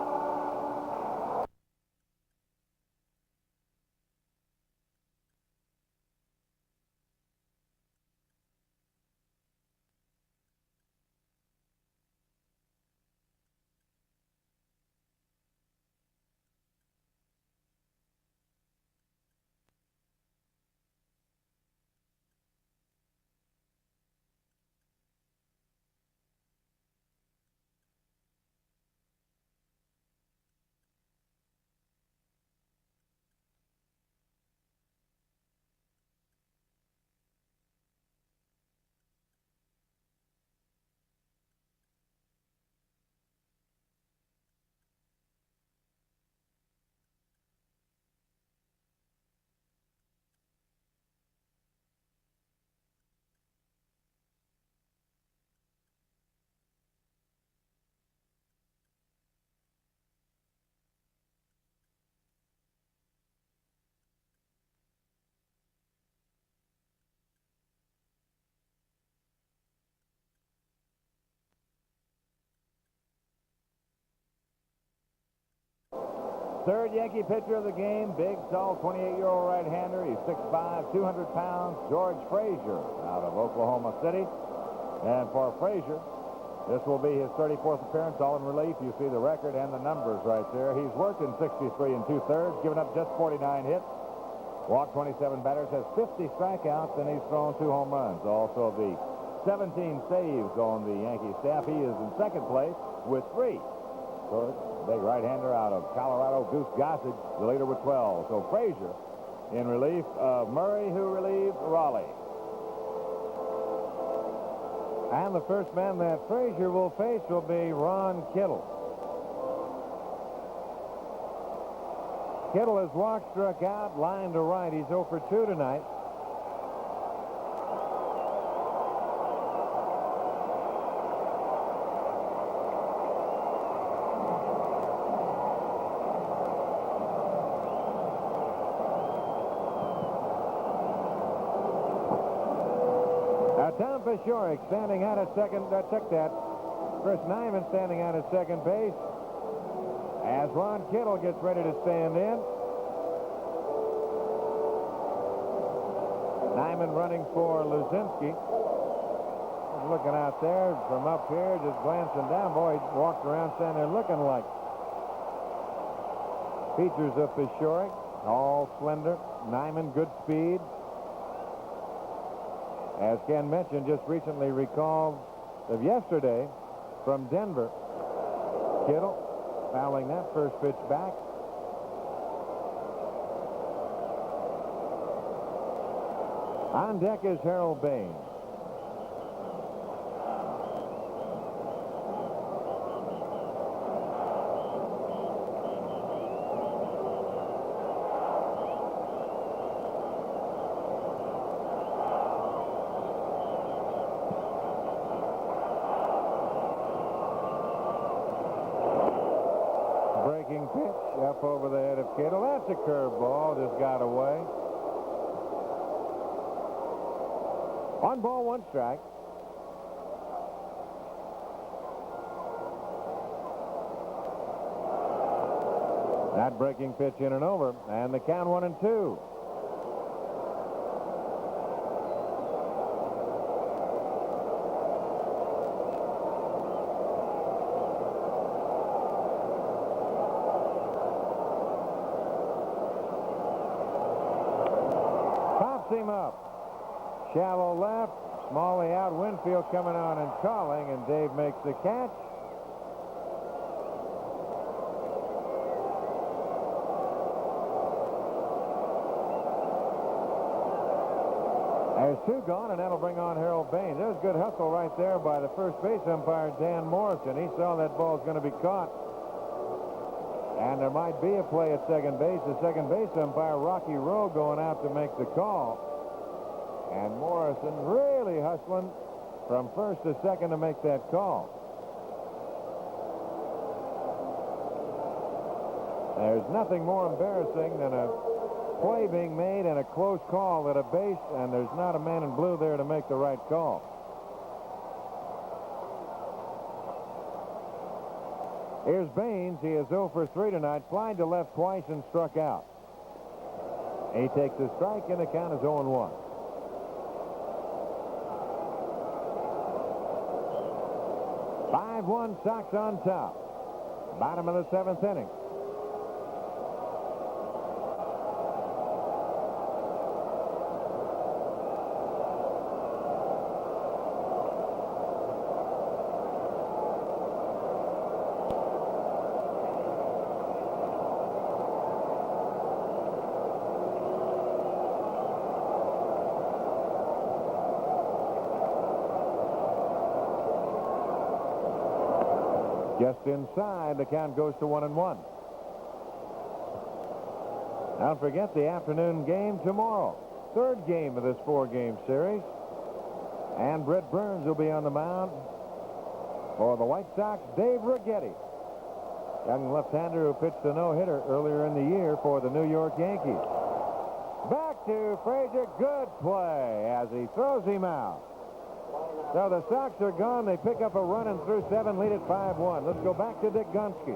Third Yankee pitcher of the game, big, tall, 28-year-old right-hander. He's 6'5", 200 pounds, George Frazier out of Oklahoma City. And for Frazier, this will be his 34th appearance, all in relief. You see the record and the numbers right there. He's worked in 63 2/3, given up just 49 hits, walked 27 batters, has 50 strikeouts, and he's thrown 2 home runs. Also the 17 saves on the Yankee staff. He is in second place with 3. So big right-hander out of Colorado, Goose Gossage, the leader with 12. So Frazier in relief of Murray, who relieved Raleigh. And the first man that Frazier will face will be Ron Kittle. Kittle has walked, struck out, line to right. He's 0 for 2 tonight. Tom Pashorek standing out at second. Took that. Chris Nyman standing out at second base as Ron Kittle gets ready to stand in. Nyman running for Luzinski. Looking out there from up here, just glancing down. Boy, he walked around standing there looking like features of Pashorek. All slender. Nyman, good speed. As Ken mentioned, just recently recalled of yesterday from Denver. Kittle fouling that first pitch back. On deck is Harold Baines. Breaking pitch up over the head of Kittle. That's a curveball. Just got away. 1 ball, 1 strike. That breaking pitch in and over. And the count 1-2. Him up. Shallow left. Smalley out. Winfield coming on and calling, and Dave makes the catch. There's 2 gone, and that'll bring on Harold Baines. There's good hustle right there by the first base umpire, Dan Morrison. He saw that ball's going to be caught. And there might be a play at second base. The second base umpire, Rocky Rowe, going out to make the call. And Morrison really hustling from first to second to make that call. There's nothing more embarrassing than a play being made and a close call at a base, and there's not a man in blue there to make the right call. Here's Baines. He is 0 for 3 tonight. Flied to left twice and struck out. He takes a strike, and the count is 0-1. One Sox on top. Bottom of the 7th inning. Just inside, the count goes to 1-1. Don't forget the afternoon game tomorrow. 3rd game of this 4-game series. And Brett Burns will be on the mound for the White Sox. Dave Righetti, young left-hander who pitched a no-hitter earlier in the year for the New York Yankees. Back to Frazier. Good play as he throws him out. So the Sox are gone. They pick up a run and through 7, lead at 5-1. Let's go back to Dick Gunski.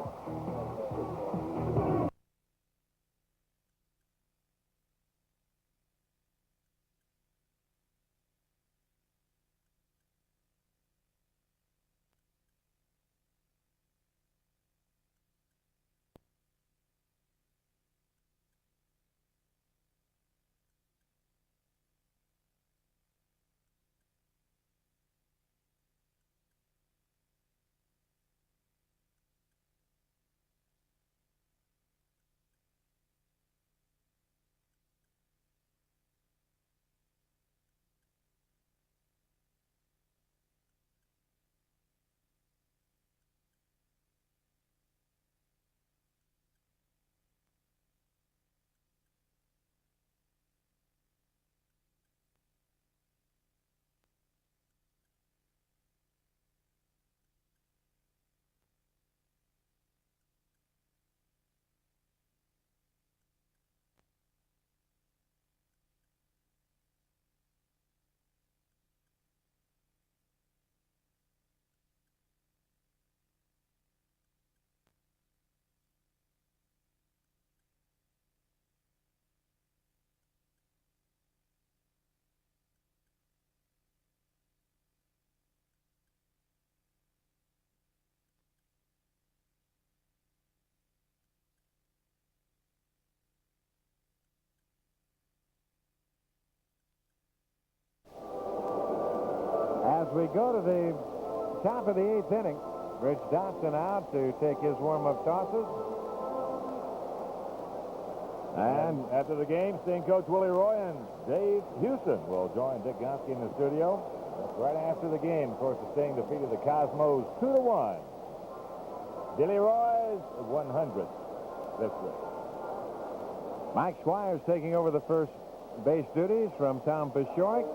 as we go to the top of the 8th inning. Rich Dotson out to take his warm-up tosses. And after the game, seeing Coach Willie Roy and Dave Houston will join Dick Gonski in the studio. That's right after the game. Of course, the Sting defeated the Cosmos 2-1. Billy Roy's 100th victory. Mike Squires taking over the first base duties from Tom Pashorek.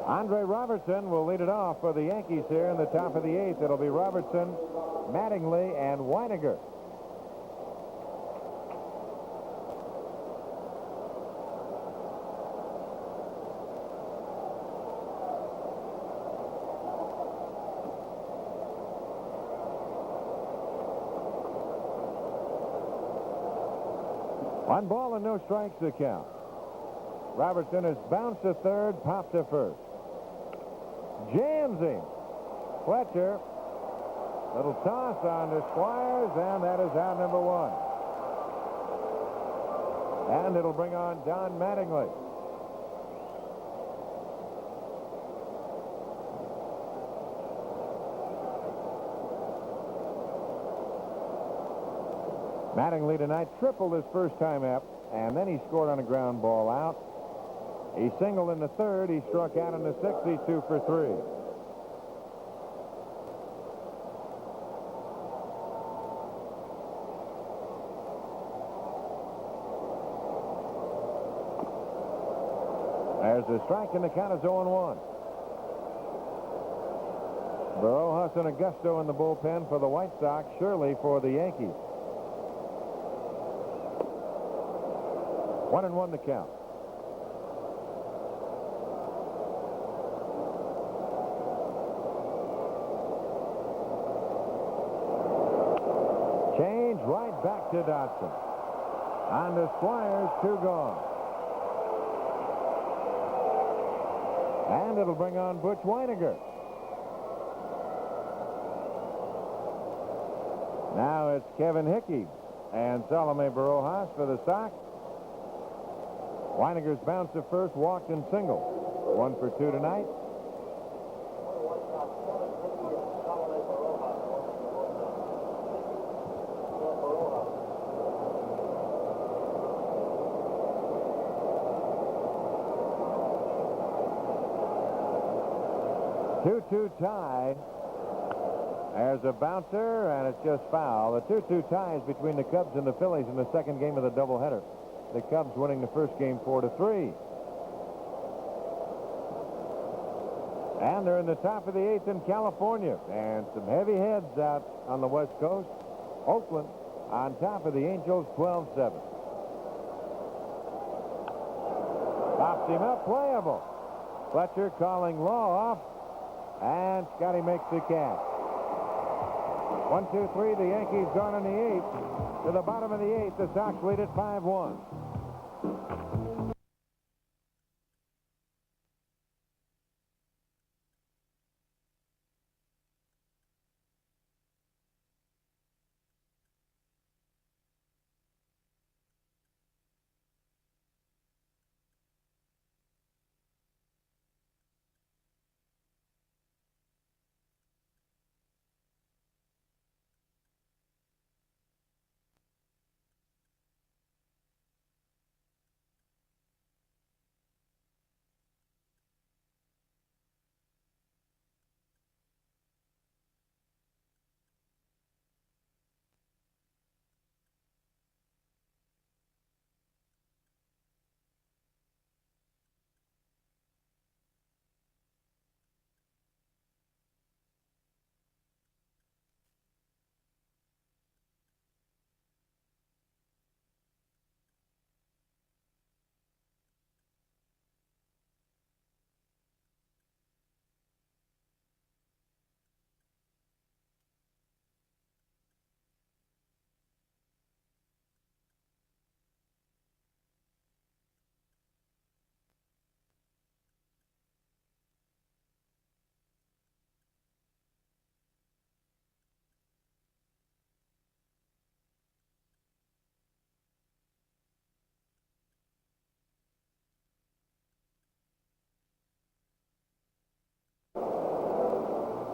Andre Robertson will lead it off for the Yankees here in the top of the 8th. It'll be Robertson, Mattingly, and Weiniger. One ball and no strikes to count. Robertson has bounced to third, popped to first. Jams him. Fletcher. Little toss on to Squires, and that is out number 1. And it'll bring on Don Mattingly. Mattingly tonight tripled his first time up, and then he scored on a ground ball out. He singled in the 3rd. He struck out in the 6th. He's 2 for 3. There's a strike, and the count is 0-1. Barojas and Augusto in the bullpen for the White Sox. Shirley for the Yankees. 1-1 the count. Change right back to Dotson. On to Squires, 2 gone. And it'll bring on Butch Weiniger. Now it's Kevin Hickey and Salome Barojas for the Sox. Weiniger's bounced to first, walked and singled. 1 for 2 tonight. Two-two tie. There's a bouncer, and it's just foul. The 2-2 tie is between the Cubs and the Phillies in the second game of the doubleheader. The Cubs winning the first game 4-3. And they're in the top of the 8th in California. And some heavy heads out on the West Coast. Oakland on top of the Angels 12-7. Pops him up, playable. Fletcher calling Law off. And Scotty makes the catch. 1, 2, 3. The Yankees gone in the 8th. To the bottom of the 8th, the Sox lead at 5-1.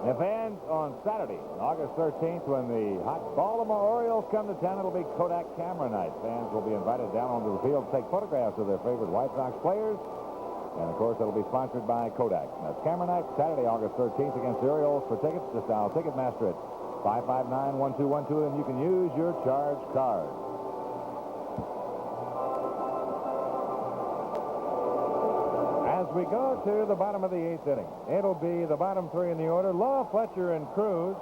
And fans, on Saturday, August 13th, when the hot Baltimore Orioles come to town, it'll be Kodak camera night. Fans will be invited down onto the field to take photographs of their favorite White Sox players. And, of course, it'll be sponsored by Kodak. And that's camera night, Saturday, August 13th, against the Orioles. For tickets, just dial Ticketmaster at 559-1212, and you can use your charge card. As we go to the bottom of the 8th inning, it'll be the bottom 3 in the order, Law, Fletcher, and Cruz.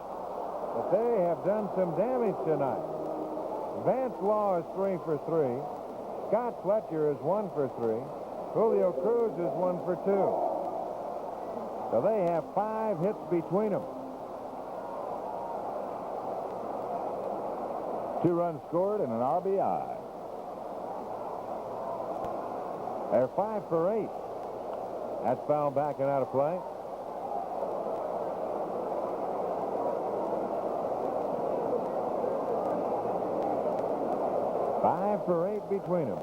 But they have done some damage tonight. Vance Law is 3 for 3. Scott Fletcher is 1 for 3. Julio Cruz is 1 for 2. So they have 5 hits between them. 2 runs scored and an RBI. They're 5 for 8. That's fouled back and out of play. Five for 8 between them.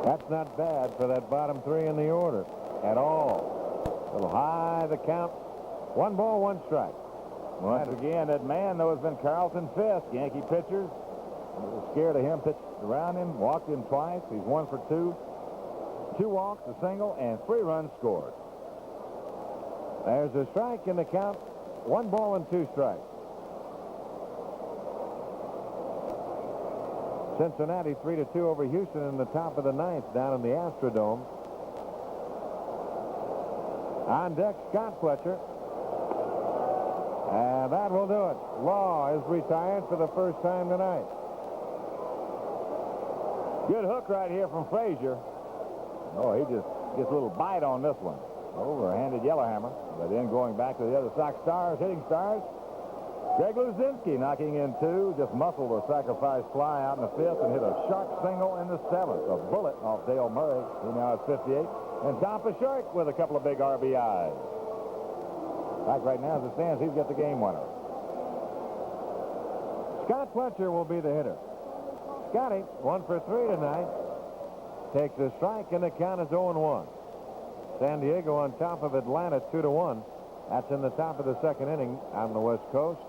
That's not bad for that bottom 3 in the order at all. A little high, the count. 1 ball, 1 strike. Once again, that man, though, has been Carlton Fisk, Yankee pitchers. A little scared of him, pitched around him, walked him twice. He's 1 for 2. 2 walks, a single, and 3 runs scored. There's a strike in the count. 1 ball and 2 strikes. Cincinnati 3-2 over Houston in the top of the 9th down in the Astrodome. On deck, Scott Fletcher. And that will do it. Law is retired for the first time tonight. Good hook right here from Frazier. Oh, he just gets a little bite on this one. Overhanded Yellowhammer. But then going back to the other Sox stars, hitting stars, Greg Luzinski knocking in 2. Just muscled a sacrifice fly out in the 5th and hit a sharp single in the 7th. A bullet off Dale Murray. He now has 58. And Tom Paciorek with a couple of big RBIs. In fact, right now, as it stands, he's got the game winner. Scott Fletcher will be the hitter. Scotty, 1 for 3 tonight. Takes a strike, and the count is 0-1. San Diego on top of Atlanta 2-1. That's in the top of the 2nd inning on the West Coast.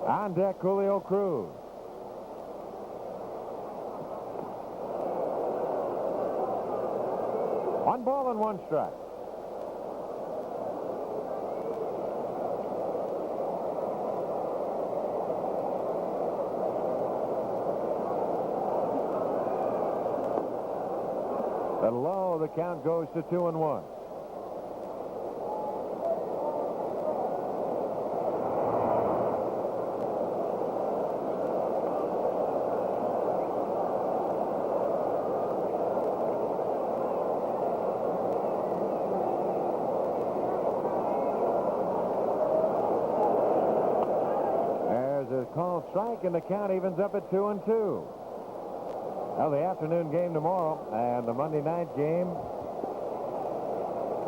On deck, Julio Cruz. One ball and 1 strike. But low, the count goes to 2-1. There's a called strike, and the count evens up at 2-2. Now, the afternoon game tomorrow and the Monday night game.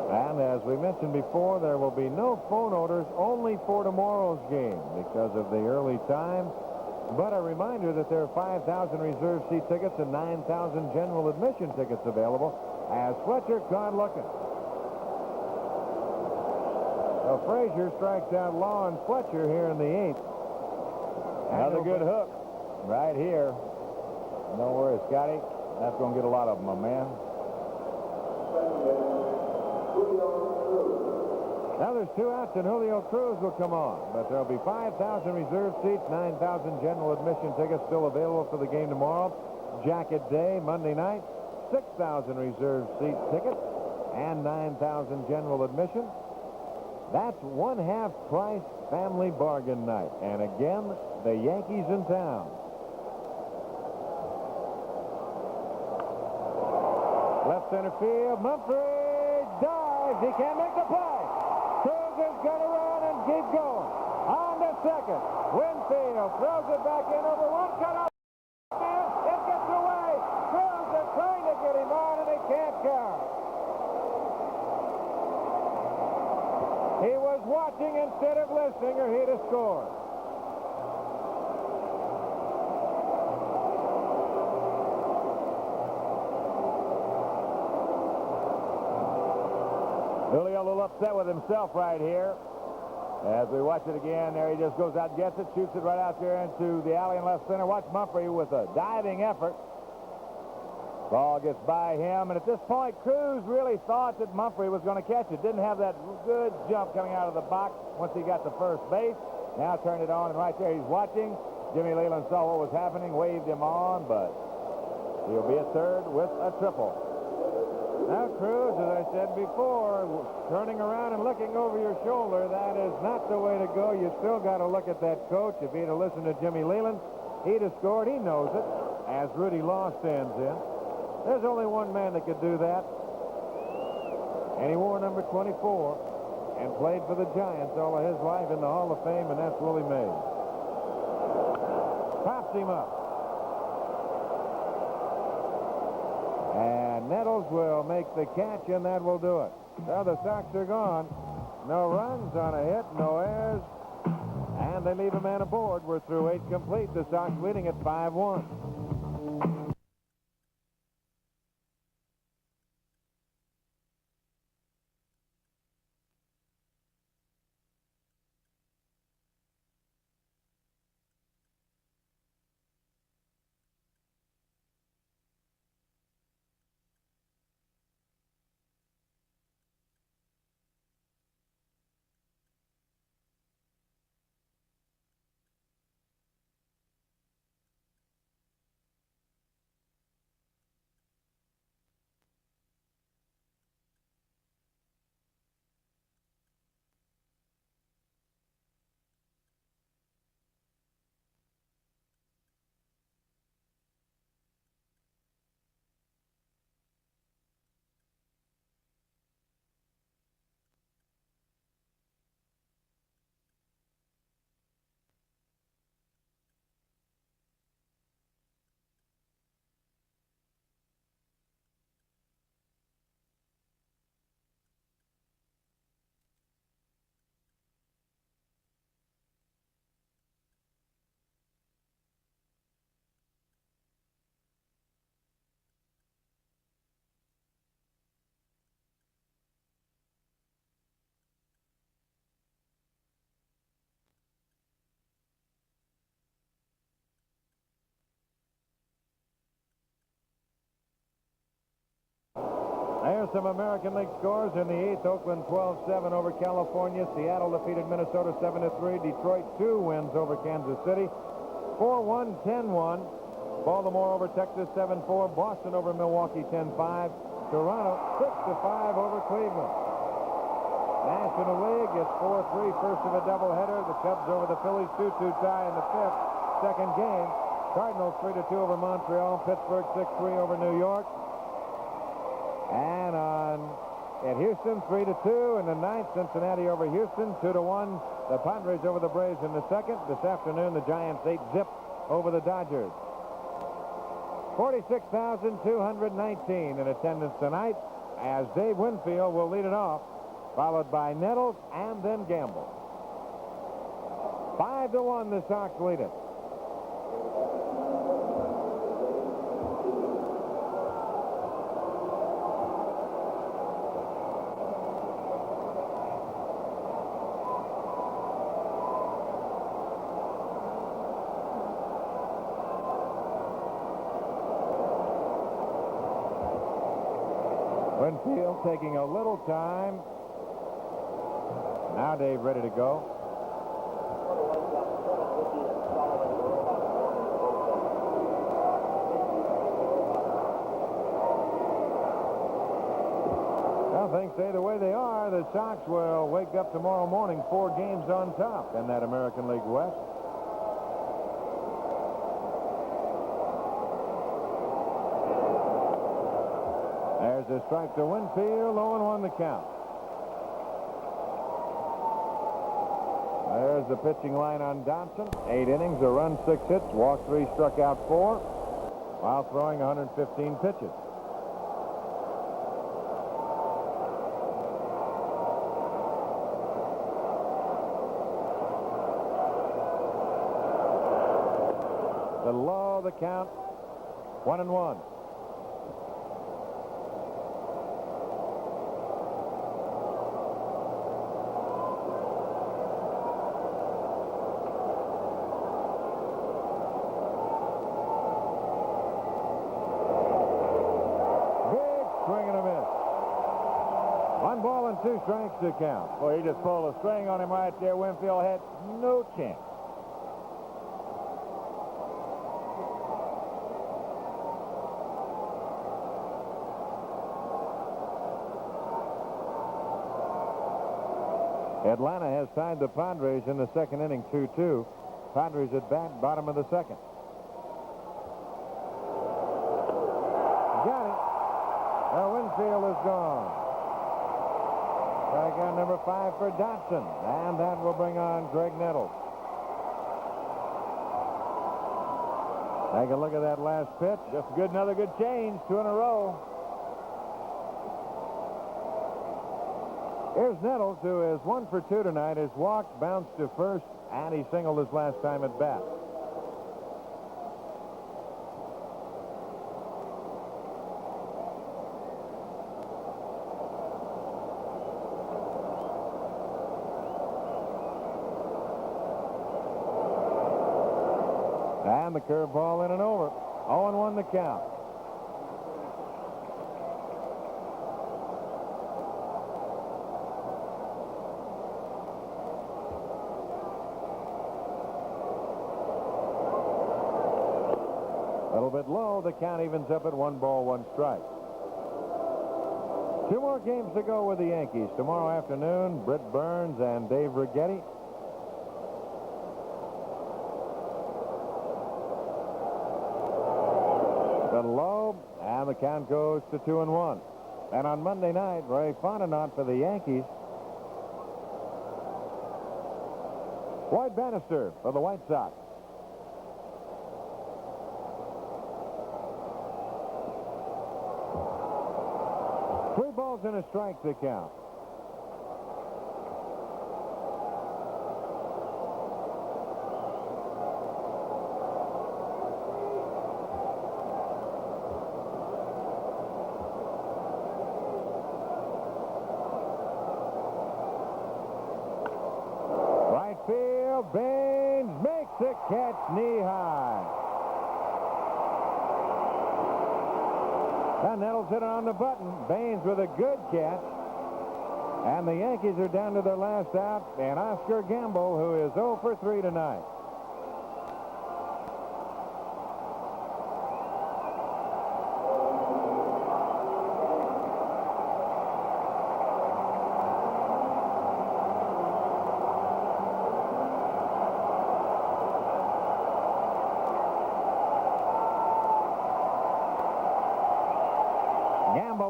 And as we mentioned before, there will be no phone orders only for tomorrow's game because of the early time. But a reminder that there are 5,000 reserve seat tickets and 9,000 general admission tickets available as Fletcher caught looking. So Frazier strikes out Law and Fletcher here in the 8th. Another good hook right here. Don't worry, Scotty. That's going to get a lot of them, my man. Now there's 2 outs, and Julio Cruz will come on. But there'll be 5,000 reserve seats, 9,000 general admission tickets still available for the game tomorrow. Jacket Day, Monday night, 6,000 reserve seat tickets and 9,000 general admission. That's 1/2 price family bargain night. And again, the Yankees in town. Left center field, Mumphrey dives. He can't make the play. Cruz is going to run and keep going. On to second. Winfield throws it back in over 1 cutout. It gets away. Cruz is trying to get him on, and he can't count. He was watching instead of listening, or he'd have scored. Julio a little upset with himself right here. As we watch it again, there he just goes out, gets it, shoots it right out there into the alley in left center. Watch Mumphrey with a diving effort. Ball gets by him, and at this point, Cruz really thought that Mumphrey was going to catch it. Didn't have that good jump coming out of the box once he got to first base. Now turned it on, and right there he's watching. Jimmy Leland saw what was happening, waved him on, but he'll be at third with a triple. Now, Cruz, as I said before, turning around and looking over your shoulder, that is not the way to go. You still got to look at that coach. If he'd have listened to Jimmy Leland, he'd have scored. He knows it, as Rudy Law stands in. There's only one man that could do that, and he wore number 24 and played for the Giants all of his life in the Hall of Fame, and that's Willie Mays. Pops him up. And Nettles will make the catch, and that will do it. Well, the Sox are gone. No runs on a hit, no errors, and they leave a man aboard. We're through 8 complete. The Sox leading at 5-1. There's some American League scores in the 8th. Oakland 12-7 over California. Seattle defeated Minnesota 7-3. Detroit 2 wins over Kansas City. 4-1, 10-1. Baltimore over Texas 7-4. Boston over Milwaukee 10-5. Toronto 6-5 over Cleveland. National League is 4-3. First of a doubleheader. The Cubs over the Phillies 2-2 tie in the 5th. Second game. Cardinals 3-2 over Montreal. Pittsburgh 6-3 over New York. And at Houston, 3-2 in the 9th. Cincinnati over Houston, 2-1. The Padres over the Braves in the 2nd. This afternoon, the Giants 8-zip over the Dodgers. 46,219 in attendance tonight, as Dave Winfield will lead it off, followed by Nettles and then Gamble. 5-1, the Sox lead it. Winfield taking a little time. Now Dave ready to go. Well, things stay the way they are. The Sox will wake up tomorrow morning 4 games on top in that American League West. There's a strike to Winfield, 0-1 the count. There's the pitching line on Dodson. 8 innings, a run, 6 hits, walked 3, struck out 4, while throwing 115 pitches. The low, the count, 1-1. 1 ball and 2 strikes to count. Boy, he just pulled a string on him right there. Winfield had no chance. Atlanta has tied the Padres in the second inning 2-2. Padres at bat, bottom of the second. Got it. Winfield is gone. Strikeout number 5 for Dotson. And that will bring on Greg Nettles. Take a look at that last pitch. Just another good change. 2 in a row. Here's Nettles, who is 1 for 2 tonight. His walk bounced to first, and he singled his last time at bat. And the curveball in and over. 0-1 the count. A little bit low. The count evens up at 1 ball, 1 strike. 2 more games to go with the Yankees. Tomorrow afternoon, Britt Burns and Dave Righetti. Low, and the count goes to 2-1. And on Monday night, Ray Fontenot for the Yankees. Floyd Bannister for the White Sox. Three balls and a strike to count. Baines makes the catch knee high. And Nettles hit it on the button. Baines with a good catch. And the Yankees are down to their last out. And Oscar Gamble, who is 0 for 3 tonight.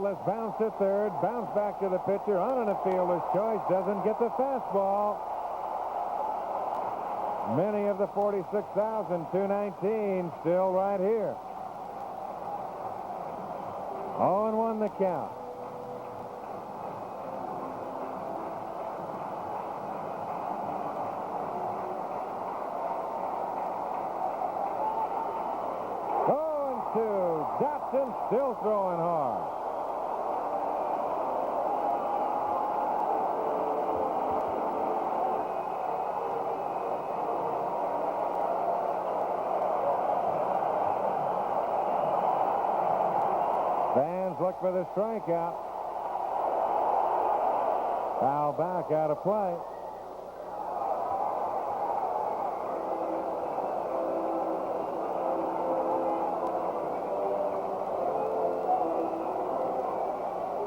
Let's bounce to third, bounce back to the pitcher, on a fielder's choice, doesn't get the fastball. Many of the 46,219 still right here. 0-1 the count. Dotson still throwing hard. Fans look for the strikeout. Foul back, out of play.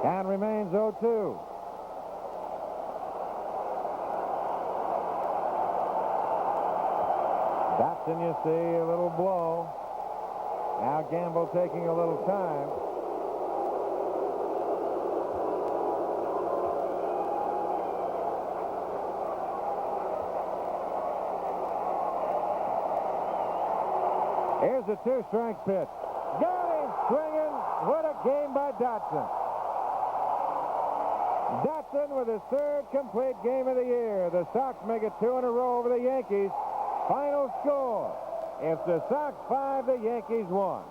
Count remains 0-2. Dotson, you see, a little blow. Now Gamble taking a little time. Here's a two-strike pitch. Got him swinging. What a game by Dotson. Dotson with his third complete game of the year. The Sox make it 2 in a row over the Yankees. Final score. It's the Sox 5, the Yankees 1.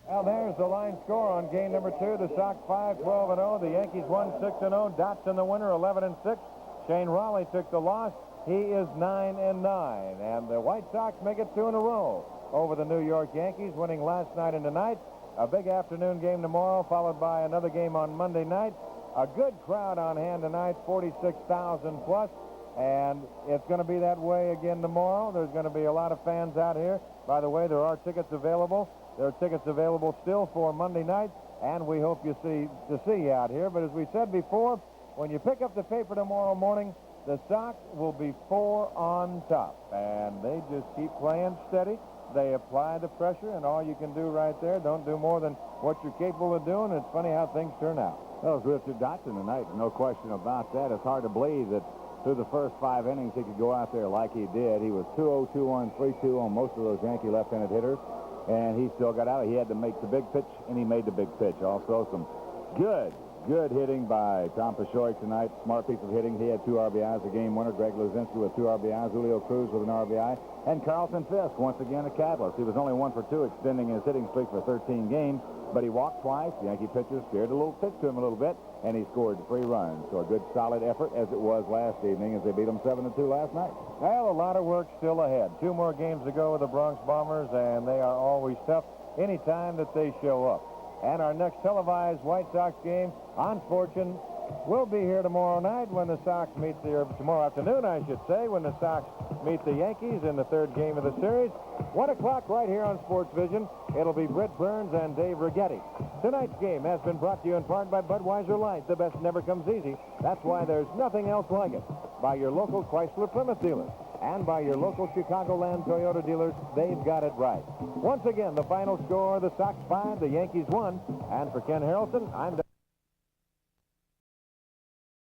Well, there's the line score on game number 2. The Sox 5-12-0. The Yankees 1-6-0. Dotson the winner, 11-6. Shane Raleigh took the loss. He is 9-9. And the White Sox make it 2 in a row over the New York Yankees, winning last night and tonight. A big afternoon game tomorrow, followed by another game on Monday night. A good crowd on hand tonight, 46,000 plus. And it's going to be that way again tomorrow. There's going to be a lot of fans out here. By the way, there are tickets available. There are tickets available still for Monday night, and we hope you see you out here. But as we said before, when you pick up the paper tomorrow morning, the Sox will be 4 on top, and they just keep playing steady. They apply the pressure, and all you can do right there, don't do more than what you're capable of doing. It's funny how things turn out. Well, it was Richard Dotson tonight, no question about that. It's hard to believe that through the first 5 innings he could go out there like he did. He was 2-0, 2-1, 3-2 on most of those Yankee left-handed hitters, and he still got out. He had to make the big pitch, and he made the big pitch. Also, some good hitting by Tom Pescioli tonight. Smart piece of hitting. He had 2 RBIs, a game winner. Greg Luzinski with 2 RBIs. Julio Cruz with an RBI. And Carlton Fisk, once again, a catalyst. He was only 1 for 2, extending his hitting streak for 13 games. But he walked twice. The Yankee pitcher scared a little pitch to him a little bit, and he scored 3 runs. So a good, solid effort, as it was last evening, as they beat them 7-2 last night. Well, a lot of work still ahead. 2 more games to go with the Bronx Bombers, and they are always tough anytime that they show up. And our next televised White Sox game on Fortune will be here tomorrow night when the Sox meet tomorrow afternoon, I should say, when the Sox meet the Yankees in the 3rd game of the series. 1 o'clock right here on Sports Vision. It'll be Britt Burns and Dave Righetti. Tonight's game has been brought to you in part by Budweiser Light. The best never comes easy. That's why there's nothing else like it. By your local Chrysler Plymouth dealers and by your local Chicagoland Toyota dealers. They've got it right. Once again, the final score, the Sox 5, the Yankees 1. And for Ken Harrelson, I'm